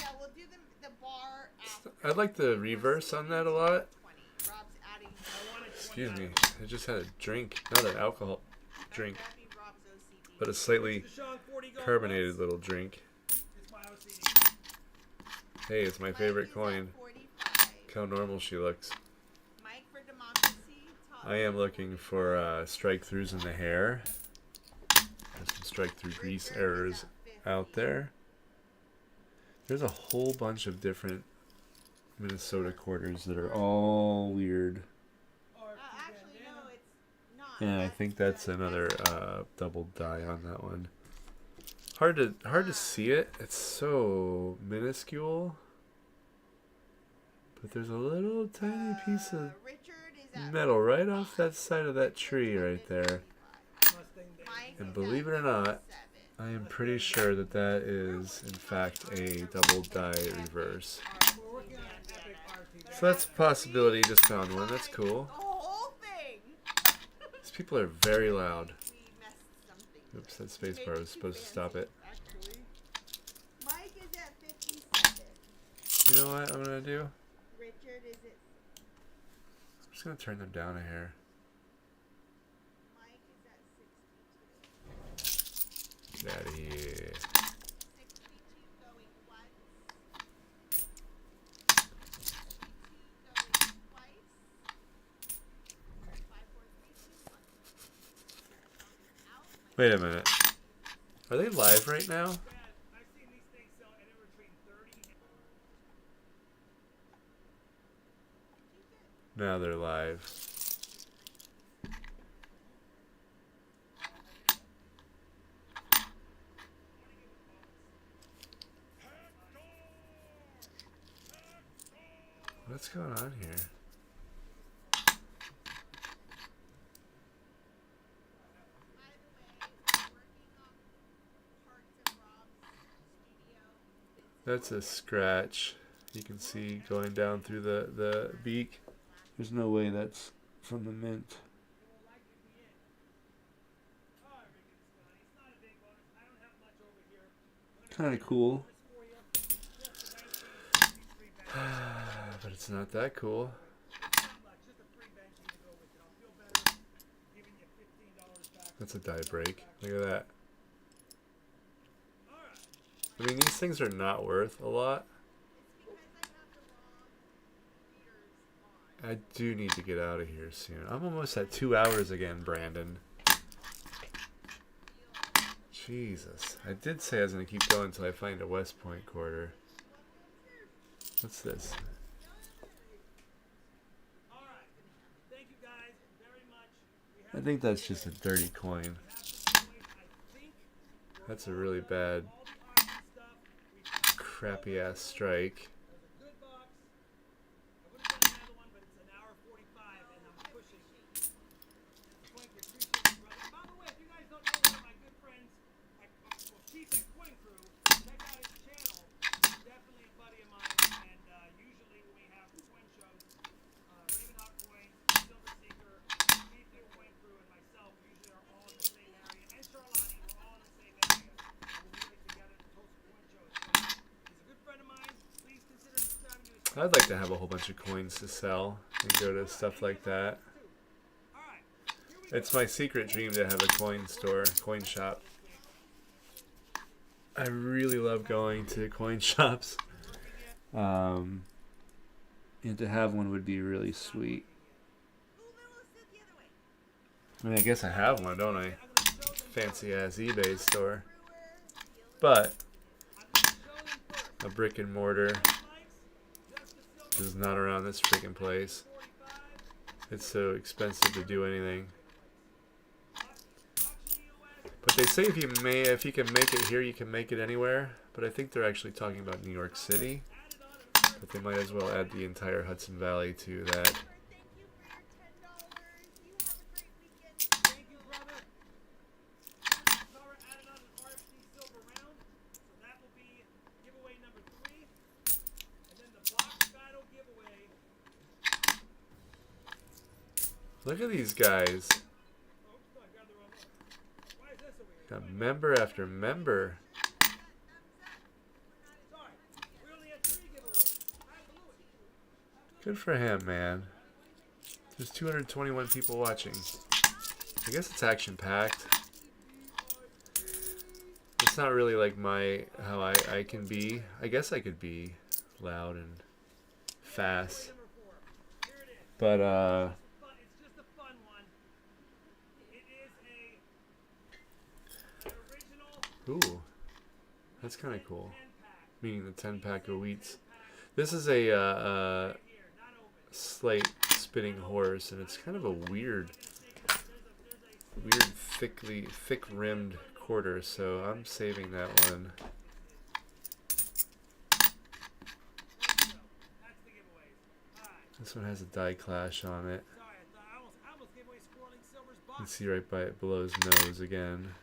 Yeah, we'll do the bar after. I like the reverse on that a lot. 20. Rob's adding. I wanted 20 Excuse out me. of it. I just had a drink. Not an alcohol drink, That'd be Rob's OCD. but a slightly Deshaun, 40 gold carbonated bucks. little drink. It's my OCD. Hey, it's my Mike favorite is coin. at 45. Look how normal she looks. Mike for democracy. Top I am looking for strike throughs in the hair. There's some strike through grease Richard is errors at 50. out there. There's a whole bunch of different Minnesota quarters that are all weird. Actually, no, it's not. And I think that's another double die on that one. Hard to see it. It's so minuscule. But there's a little tiny piece of Richard is at metal right off that side of that tree right there. Mike And is believe at it or not, 57. I am pretty sure that that is, in fact, a double die reverse. We're working on an epic RT. So that's a possibility. Just found one. That's cool. The whole thing. These people are very loud. We messed something. Oops, that space bar was supposed to stop it. Actually. Mike is at 57. You know what I'm going to do? Richard is at. I'm just going to turn them down a hair. Mike is at 62. Get out of here. 62 going once. 62 going twice. 5, 4, 3, 2, 1. Out. Wait a minute. Are they live right now? Dad, I've seen these things sell anywhere between 30 and Now they're live. What's going on here? By the way, we're working on parts of Rob's studio. That's a scratch. You can see going down through the beak. There's no way that's from the mint. Kind of cool. But it's not that cool. That's a die break. Look at that. I mean, these things are not worth a lot. I do need to get out of here soon. I'm almost at 2 hours again, Brandon. Jesus. I did say I was going to keep going until I find a West Point quarter. What's this? I think that's just a dirty coin. That's a really bad, crappy ass strike. I'd like to have a whole bunch of coins to sell and go to stuff like that. It's my secret dream to have a coin store, coin shop. I really love going to coin shops. And to have one would be really sweet. I mean, I guess I have one, don't I? Fancy ass eBay store. But a brick and mortar is not around this freaking place. It's so expensive to do anything. But they say if you can make it here, you can make it anywhere. But I think they're actually talking about New York City. But they might as well add the entire Hudson Valley to that. Look at these guys. Got member after member. Good for him, man. There's 221 people watching. I guess it's action-packed. It's not really like how I can be. I guess I could be loud and fast. But, It's just a fun one. It is an original ooh, that's kind of cool. 10-pack. Meaning the 10-pack of wheats. This is a slate spinning horse, and it's kind of a weird thick-rimmed quarter, so I'm saving that one. This one has a die clash on it. You can see right by it below his nose again.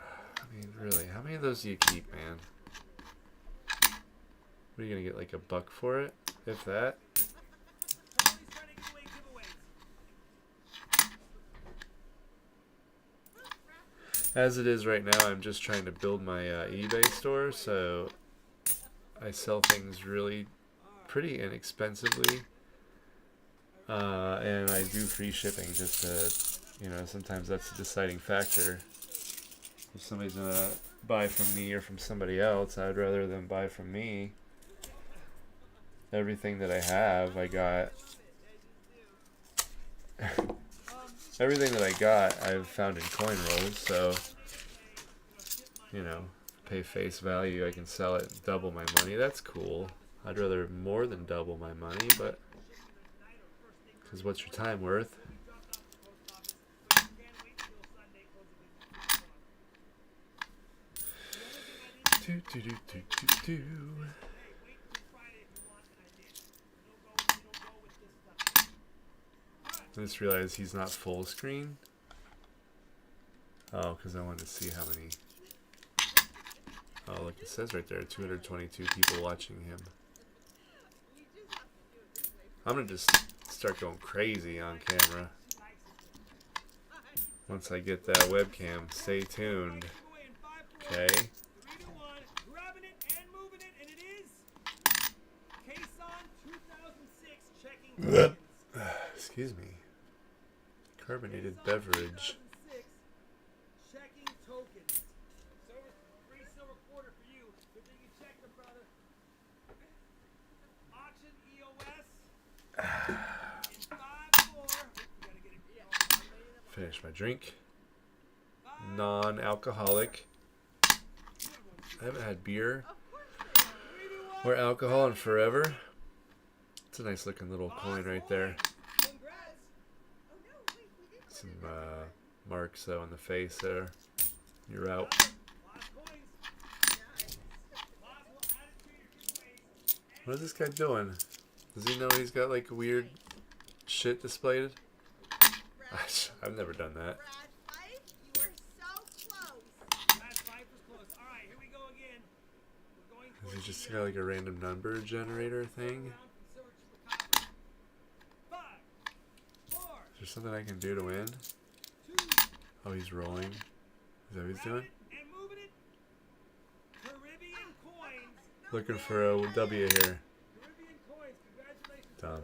I mean, really, how many of those do you keep, man? What are you gonna get, like a buck for it? If that? As it is right now, I'm just trying to build my eBay store, so I sell things really pretty inexpensively. And I do free shipping just to, you know, sometimes that's a deciding factor. If somebody's gonna buy from me or from somebody else, I'd rather them buy from me. Everything that I have, I got. Everything that I got, I've found in coin rolls, so, you know, pay face value, I can sell it and double my money. That's cool. I'd rather more than double my money, but, because what's your time worth? Do, do, do, do, do, do. I just realized he's not full screen. Oh, because I wanted to see how many. Oh, look, it says right there, 222 people watching him. I'm going to just start going crazy on camera. Once I get that webcam, stay tuned. Okay. Excuse me. Carbonated beverage. Checking tokens. Free silver quarter for you. Good thing you checked them, brother. Auction EOS. In 5-4. Gotta get it. Finish my drink. Non-alcoholic. I haven't had beer or alcohol in forever. It's a nice looking little coin right there. Some marks though on the face there. You're out. What is this guy doing? Does he know he's got like weird shit displayed? I've never done that. Is he just got like a random number generator thing? Is there something I can do to win? Oh, he's rolling. Is that what he's doing? Looking for a W here. Dumb.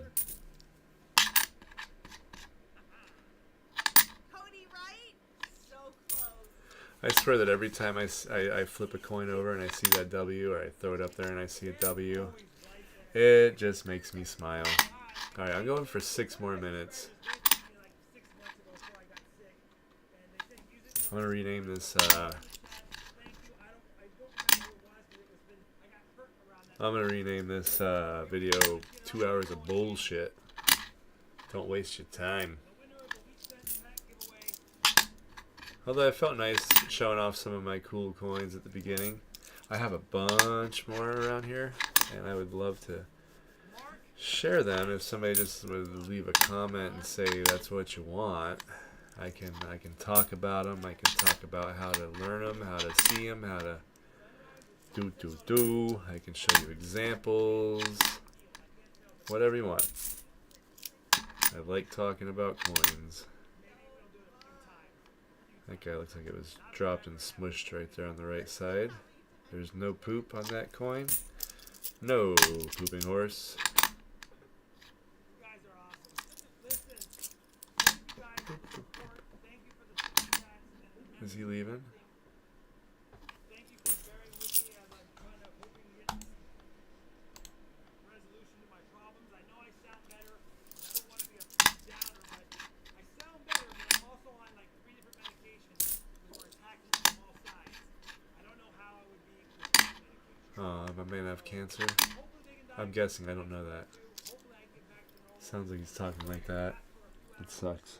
I swear that every time I flip a coin over and I see that W, or I throw it up there and I see a W, it just makes me smile. Alright, I'm going for 6 more minutes. I'm going to rename this, video 2 hours of bullshit. Don't waste your time. Although I felt nice showing off some of my cool coins at the beginning. I have a bunch more around here, and I would love to share them. If somebody just would leave a comment and say that's what you want, I can talk about them. I can talk about how to learn them, how to see them, how to do. I can show you examples, whatever you want. I like talking about coins. That guy looks like it was dropped and smushed right there on the right side. There's no poop on that coin. No, pooping horse. You guys are awesome. Listen, thank you guys for the support. Thank you for the super chats and the Is he leaving? Thank you for bearing with me as I'm trying to hoping to get resolution to my problems. I know I sound better, and I don't want to be a downer, but I sound better, but I'm also on like 3 different medications because we're attacking me from all sides. I don't know how I would be with this medication. Oh, I may have cancer. Hopefully they can I'm diagnose guessing. I me don't know that. too. Hopefully I can get back to normal. Sounds like he's talking like that. It sucks.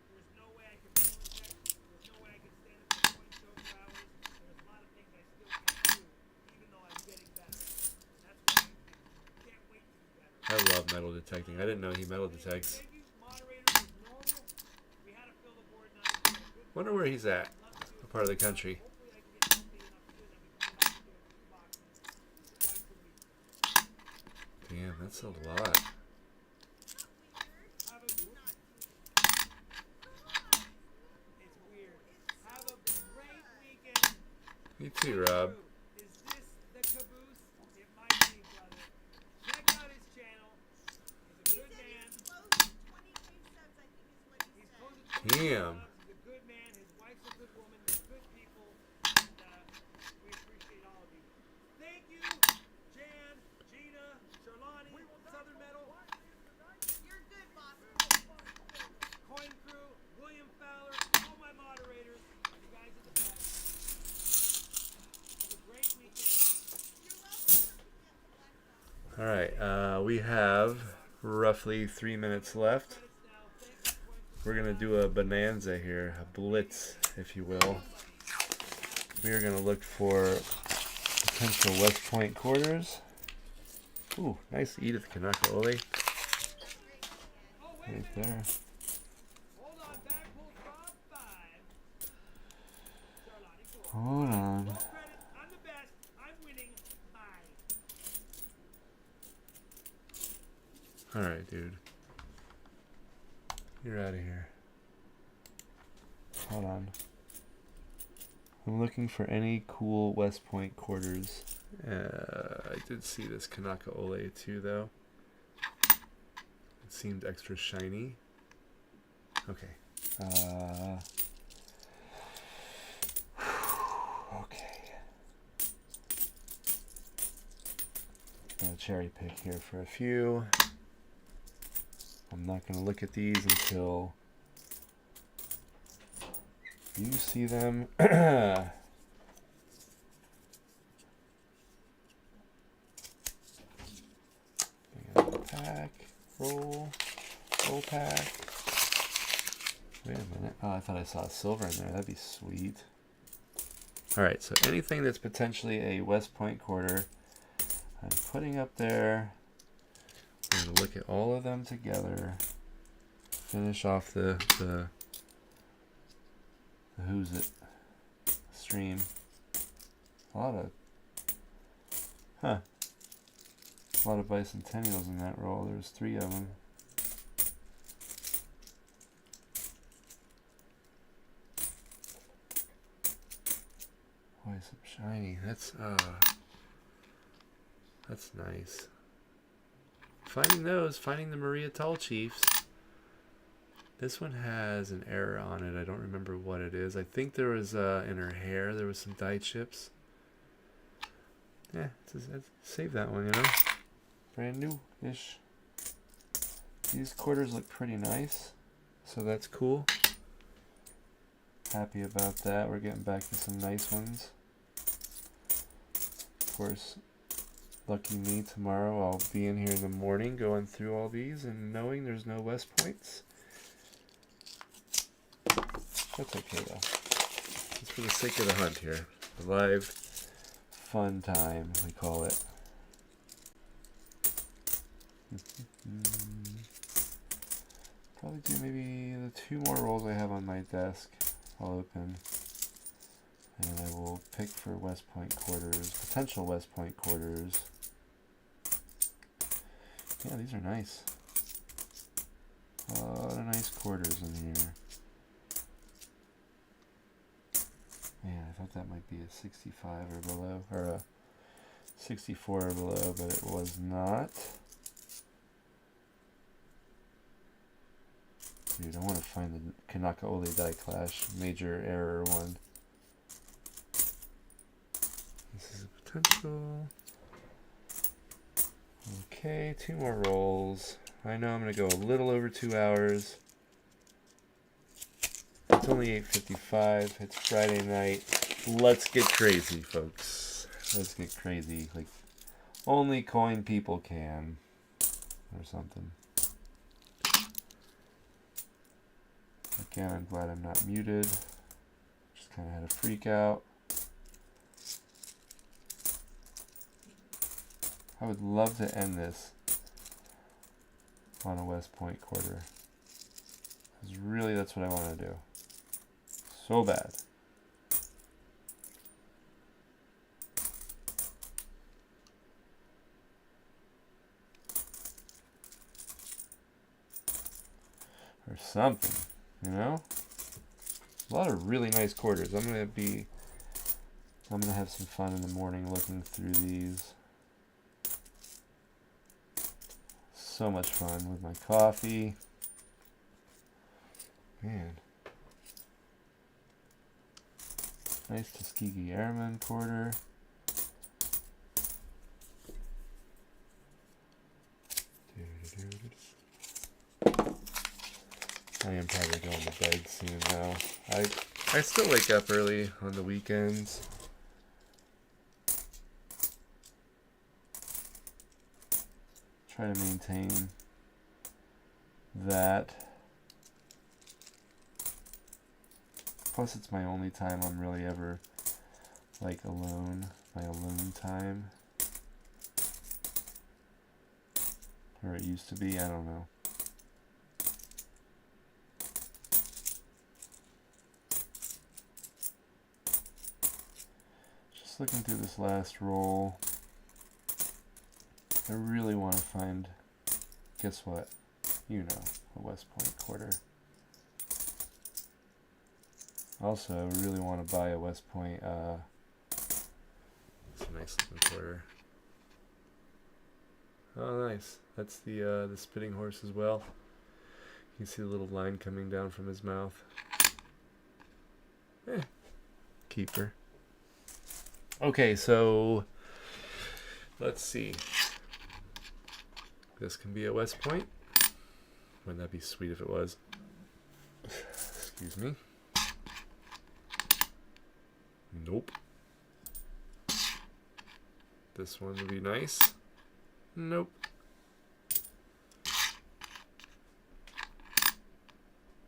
There's no way I can phone check. There's no way I can stand at the point show for hours. There's a lot of things I still can't do, even though I'm getting better. That's why I can't wait to be better. I love metal detecting. I didn't know he metal detects. Thank you, moderators, as normal. We had to fill the board night. We had good Wonder where he's at. What part of the country? hopefully I can get healthy enough to do that. We can come back and do a boxing twice a week. Damn, that's a lot. Have a it's weird. Have a great weekend. You too, Rob. Is this the caboose? It might be, brother. Check out his channel. He's a good man. He's close to 23 subs, I think is what he He's said. close to 20 Damn. subs. He's a good man. His wife's a good woman. They're good people. And we appreciate all of you. Thank you, Jan, Gina, Charlani, Southern Metal, You're good, boss. Coin Crew, William Fowler, all my moderators. You guys are the best. Have a great weekend. You're welcome. All right. We have roughly 3 minutes left. We're gonna do a bonanza here, a blitz, if you will. We are gonna look for potential West Point quarters. Ooh, nice Edith Kanaka Ole. Right there. Hold on, back pull top 5. Charlotte, cool. Hold on. Full credit, I'm the best. I'm winning. Bye. Alright, dude. You're out of here. Hold on. I'm looking for any cool West Point quarters. I did see this Kanaka Ole too, though. It seemed extra shiny. Okay. Okay. I'm gonna cherry pick here for a few. I'm not gonna look at these until you see them. Pack, roll pack. Wait a minute. Oh, I thought I saw silver in there. That'd be sweet. Alright, so anything that's potentially a West Point quarter, I'm putting up there. I'm going to look at all of them together. Finish off the who's it stream. A lot of bicentennials in that roll. There's 3 of them. Boy, some shiny. That's nice. Finding the Maria Tall Chiefs. This one has an error on it. I don't remember what it is. I think there was in her hair there was some dye chips. Yeah, save that one, you know. Brand new-ish. These quarters look pretty nice, so that's cool. Happy about that. We're getting back to some nice ones. Of course, lucky me, tomorrow I'll be in here in the morning going through all these and knowing there's no West Points. That's okay though. Just for the sake of the hunt here. The live fun time, we call it. Probably do maybe the 2 more rolls I have on my desk. I'll open. And I will pick for West Point quarters, potential West Point quarters. Yeah, these are nice. A lot of nice quarters in here. Man, I thought that might be a 65 or below, or a 64 or below, but it was not. Dude, I want to find the Kanaka Ole Die Clash major error one. This is a potential. Okay, 2 more rolls. I know I'm going to go a little over 2 hours. It's only 8:55. It's Friday night. Let's get crazy, folks. Let's get crazy. Like, only coin people can. Or something. Again, I'm glad I'm not muted. Just kind of had a freak out. I would love to end this on a West Point quarter. Because really, that's what I want to do. So bad. Or something, you know? A lot of really nice quarters. I'm gonna have some fun in the morning looking through these. So much fun with my coffee. Man. Nice Tuskegee Airman quarter. I am probably going to bed soon now. I still wake up early on the weekends. Try to maintain that. Plus, it's my only time I'm really ever like alone. My alone time. Or it used to be, I don't know. Just looking through this last roll. I really want to find, guess what? You know, a West Point quarter. Also, I really want to buy a West Point, it's a nice looking quarter. Oh, nice. That's the spitting horse as well. You can see the little line coming down from his mouth. Keeper. Okay, so let's see. This can be a West Point. Wouldn't that be sweet if it was? Excuse me. Nope. This one would be nice. Nope.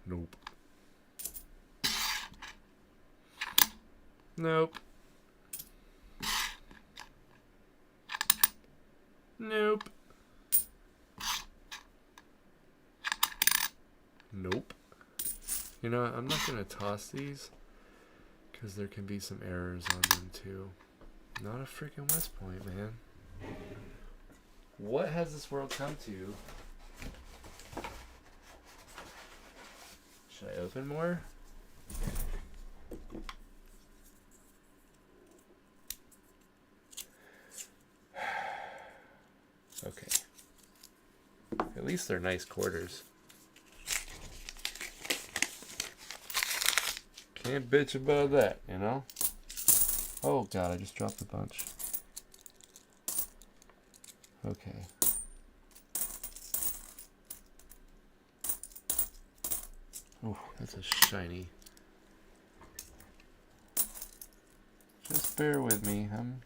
Nope. Nope. Nope. Nope. You know, I'm not going to toss these because there can be some errors on them too. Not a freaking West Point, man. What has this world come to? Should I open more? Okay. At least they're nice quarters. Can't bitch about that, you know? Oh god, I just dropped a bunch. Okay. Oh, that's a shiny. Just bear with me. I'm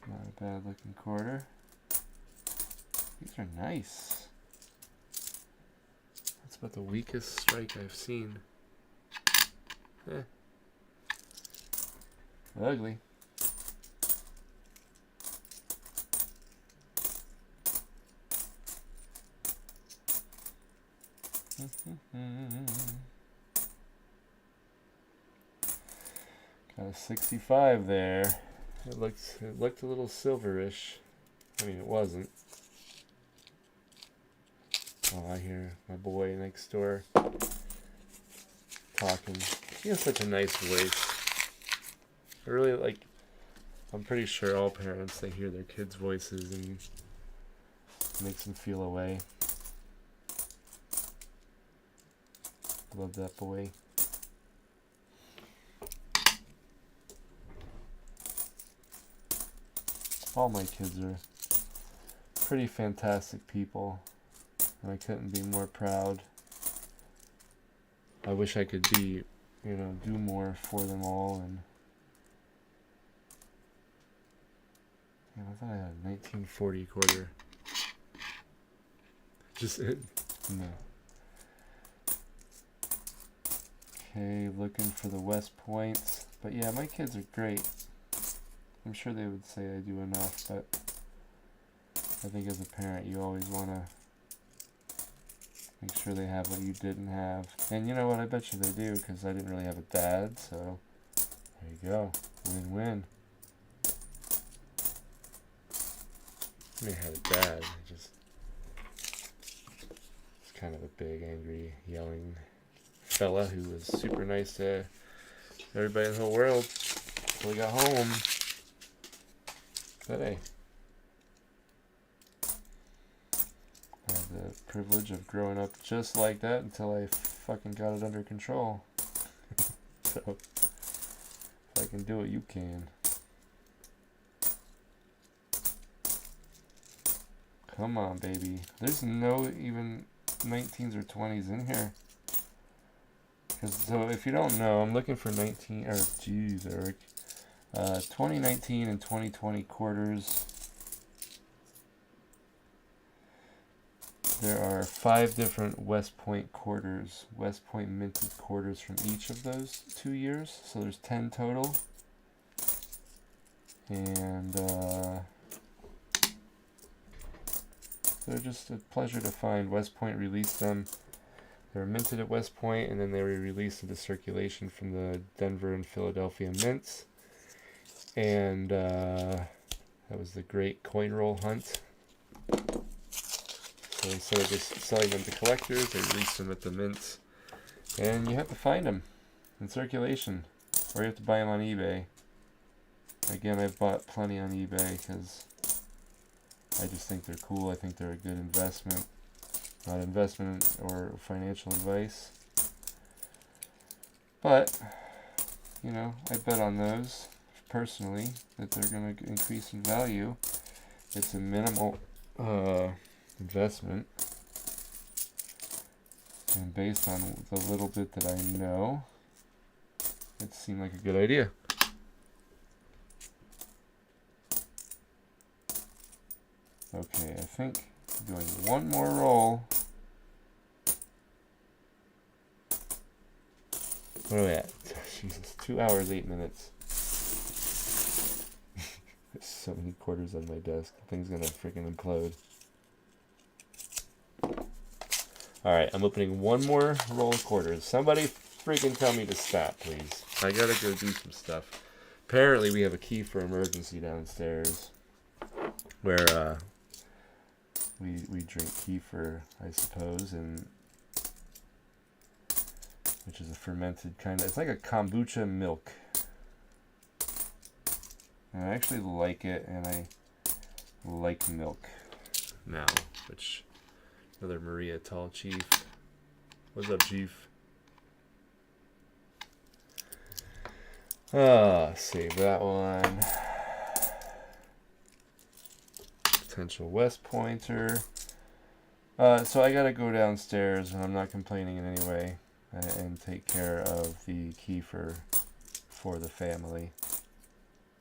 not a bad looking quarter. These are nice. That's about the weakest strike I've seen. Ugly. Got a 65 there. It looked a little silverish. I mean, it wasn't. Oh, I hear my boy next door talking. He has such a nice voice. I really like. I'm pretty sure all parents, they hear their kids' voices and it makes them feel away. Love that boy. All my kids are pretty fantastic people, and I couldn't be more proud. I wish I could be, you know, do more for them all. And yeah, I thought I had a 1940 quarter. Just no. Okay, looking for the West Points. But yeah, my kids are great. I'm sure they would say I do enough, but I think as a parent you always want to make sure they have what you didn't have. And you know what, I bet you they do, because I didn't really have a dad, so there you go. Win-win. I mean, I had a dad, it's kind of a big, angry, yelling fella who was super nice to everybody in the whole world until he got home. But hey, I had the privilege of growing up just like that until I fucking got it under control. So, if I can do it, you can. Come on, baby. There's no even 19s or 20s in here. So if you don't know, I'm looking for 19, or geez, Eric. 2019 and 2020 quarters. There are 5 different West Point quarters, West Point minted quarters from each of those 2 years. So there's 10 total. And they're just a pleasure to find. West Point released them. They were minted at West Point, and then they were released into circulation from the Denver and Philadelphia mints. And that was the great coin roll hunt. So instead of just selling them to collectors, they released them at the mints. And you have to find them in circulation, or you have to buy them on eBay. Again, I've bought plenty on eBay because I just think they're cool. I think they're a good investment. Not investment or financial advice. But, you know, I bet on those personally that they're going to increase in value. It's a minimal investment. And based on the little bit that I know, it seemed like a good idea. Okay, I think I'm doing one more roll. What are we at? Jesus, 2 hours, 8 minutes. There's so many quarters on my desk. The thing's gonna freaking implode. Alright, I'm opening one more roll of quarters. Somebody freaking tell me to stop, please. I gotta go do some stuff. Apparently we have a key for emergency downstairs. Where, we drink kefir, I suppose, and which is a fermented kind of, it's like a kombucha milk. And I actually like it, and I like milk now, which, another Maria Tall Chief. What's up, Chief? Save that one. Potential West Pointer. So I gotta go downstairs, and I'm not complaining in any way, and take care of the kefir for the family.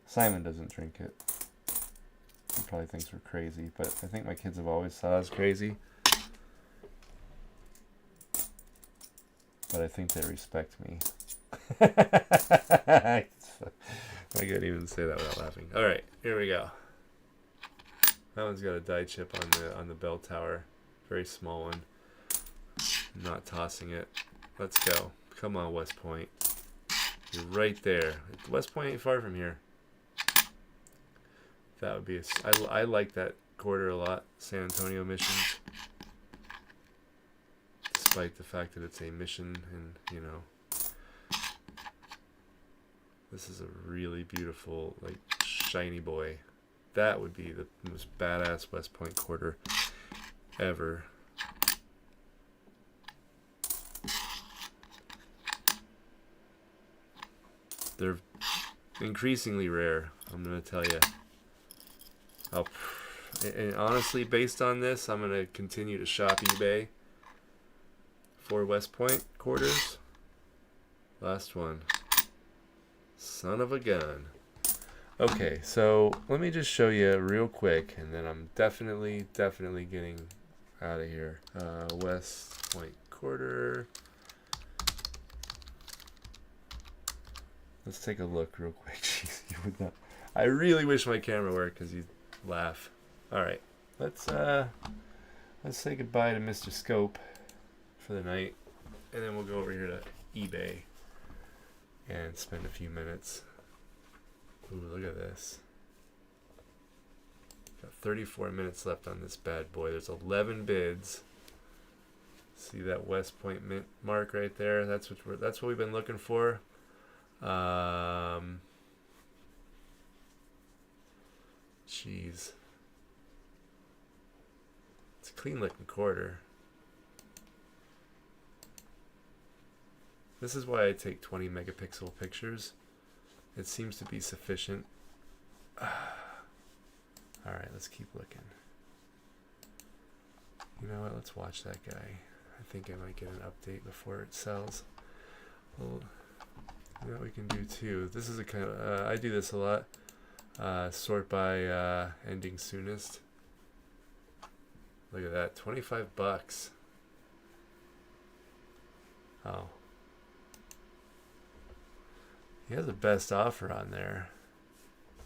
Simon doesn't drink it. He probably thinks we're crazy, but I think my kids have always thought I was crazy. But I think they respect me. I can't even say that without laughing. Alright, here we go. That one's got a die chip on the bell tower. Very small one. I'm not tossing it. Let's go. Come on, West Point. You're right there. West Point ain't far from here. That would be I like that quarter a lot. San Antonio missions. Despite the fact that it's a mission and, you know, This is a really beautiful, like, shiny boy. That would be the most badass West Point quarter ever. They're increasingly rare, I'm gonna tell you. And honestly, based on this, I'm gonna continue to shop eBay for West Point quarters. Last one. Son of a gun. Okay, so let me just show you real quick, and then I'm definitely getting out of here. West Point quarter. Let's take a look real quick. Jeez, you would not. I really wish my camera worked because you'd laugh. All right, let's say goodbye to Mr. Scope for the night, and then we'll go over here to eBay and spend a few minutes. Ooh, look at this. Got 34 minutes left on this bad boy. There's 11 bids. See that West Point mint mark right there? That's what we've been looking for. Jeez. It's a clean looking quarter. This is why I take 20 megapixel pictures. It seems to be sufficient. Alright, let's keep looking. You know what? Let's watch that guy. I think I might get an update before it sells. Well, you know what we can do too. This is a kind of... I do this a lot. Sort by ending soonest. Look at that. 25 bucks. Oh. He has the best offer on there.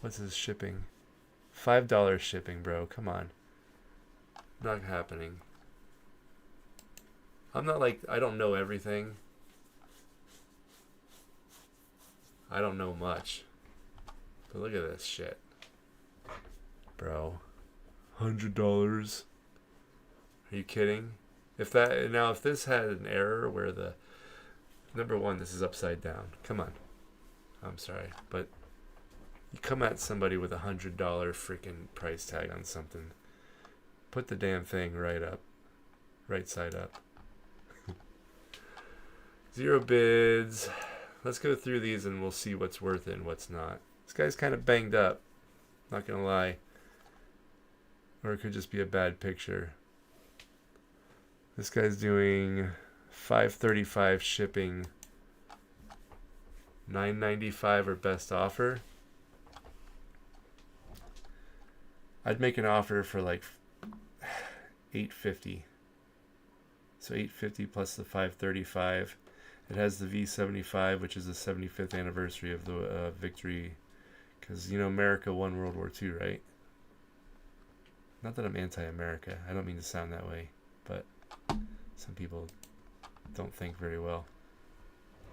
What's his shipping? $5 shipping, bro. Come on. Not happening. I'm not like... I don't know everything. I don't know much. But look at this shit. Bro. $100. Are you kidding? If this had an error where the... Number one, this is upside down. Come on. I'm sorry, but you come at somebody with $100 freaking price tag on something. Put the damn thing right up. Right side up. 0 bids. Let's go through these and we'll see what's worth it and what's not. This guy's kind of banged up. Not gonna lie. Or it could just be a bad picture. This guy's doing $5.35 shipping. $9.95 or best offer. I'd make an offer for like $8.50. So $8.50 plus the $5.35. It has the V75, which is the 75th anniversary of the victory. Because, you know, America won World War II, right? Not that I'm anti-America. I don't mean to sound that way. But some people don't think very well.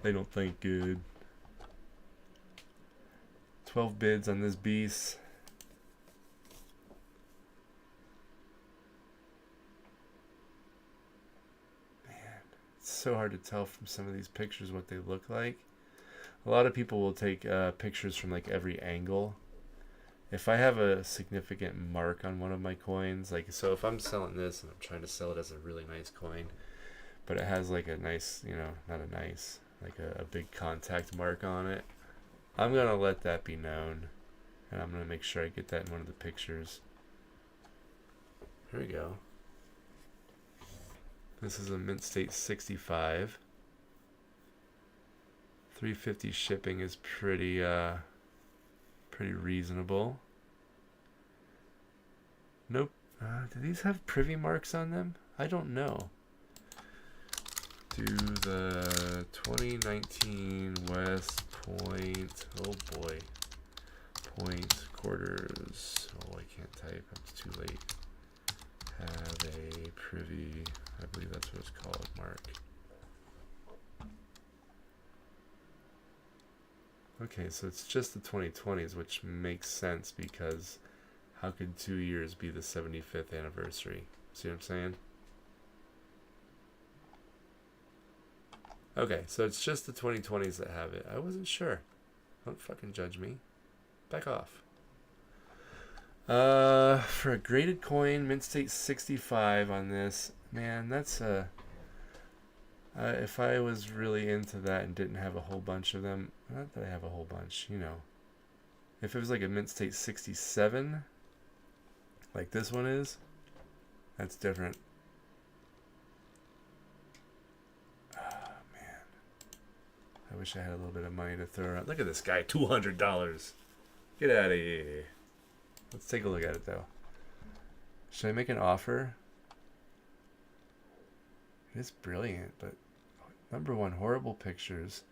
They don't think good. 12 bids on this beast. Man, it's so hard to tell from some of these pictures what they look like. A lot of people will take pictures from like every angle. If I have a significant mark on one of my coins, like so if I'm selling this and I'm trying to sell it as a really nice coin, but it has like a nice, you know, not a nice, like a big contact mark on it, I'm going to let that be known. And I'm going to make sure I get that in one of the pictures. Here we go. This is a Mint State 65. $3.50 shipping is pretty reasonable. Nope. Do these have privy marks on them? I don't know. Do the 2019 West Point, oh boy, Point quarters, oh I can't type, it's too late, have a privy, I believe that's what it's called, mark. Okay, so it's just the 2020s, which makes sense because how could 2 years be the 75th anniversary? See what I'm saying? Okay, so it's just the 2020s that have it. I wasn't sure. Don't fucking judge me. Back off. For a graded coin, mint state 65 on this. Man, that's a... if I was really into that and didn't have a whole bunch of them, not that I have a whole bunch, you know. If it was like a mint state 67, like this one is, that's different. Oh, man. I wish I had a little bit of money to throw around. Look at this guy, $200. Get out of here. Let's take a look at it, though. Should I make an offer? It is brilliant, but number one, horrible pictures.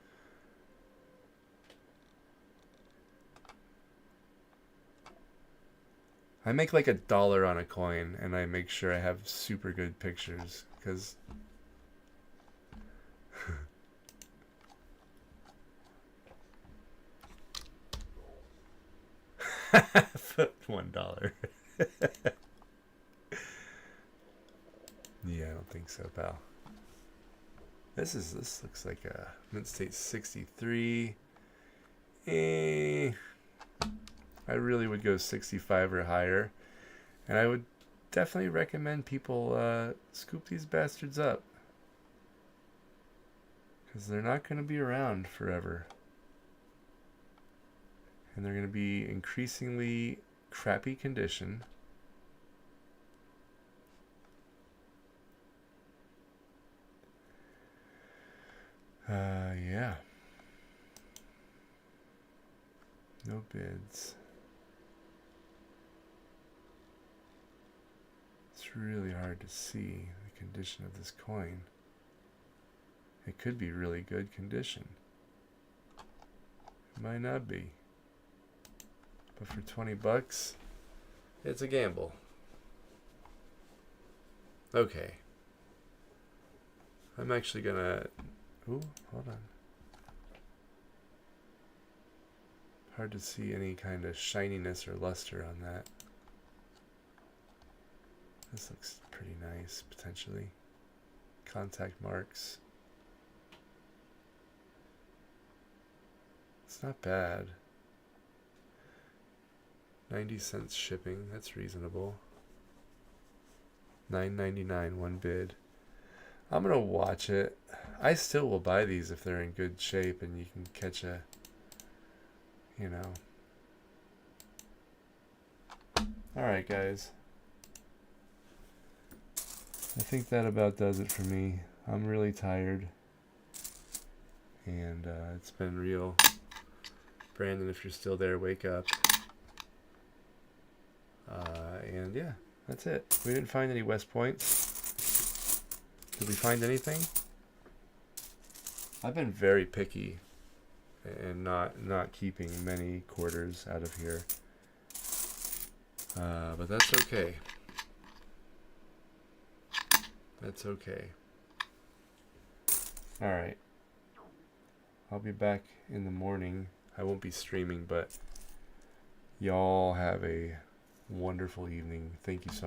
I make like $1 on a coin, and I make sure I have super good pictures, because $1. Yeah, I don't think so, pal. This looks like a mint state 63. I really would go 65 or higher, and I would definitely recommend people scoop these bastards up, because they're not going to be around forever, and they're going to be increasingly crappy condition. Yeah. No bids. It's really hard to see the condition of this coin. It could be really good condition. It might not be. But for 20 bucks, it's a gamble. Okay. I'm actually gonna... Ooh, hold on. Hard to see any kind of shininess or luster on that. This looks pretty nice, potentially. Contact marks. It's not bad. 90 cents shipping, that's reasonable. $9.99 one bid. I'm gonna watch it. I still will buy these if they're in good shape and you can catch a, you know. Alright, guys. I think that about does it for me. I'm really tired. And it's been real. Brandon, if you're still there, wake up. And yeah, that's it. We didn't find any West Points. Did we find anything? I've been very picky and not keeping many quarters out of here. But that's okay. That's okay. Alright. I'll be back in the morning. I won't be streaming, but y'all have a wonderful evening. Thank you so much.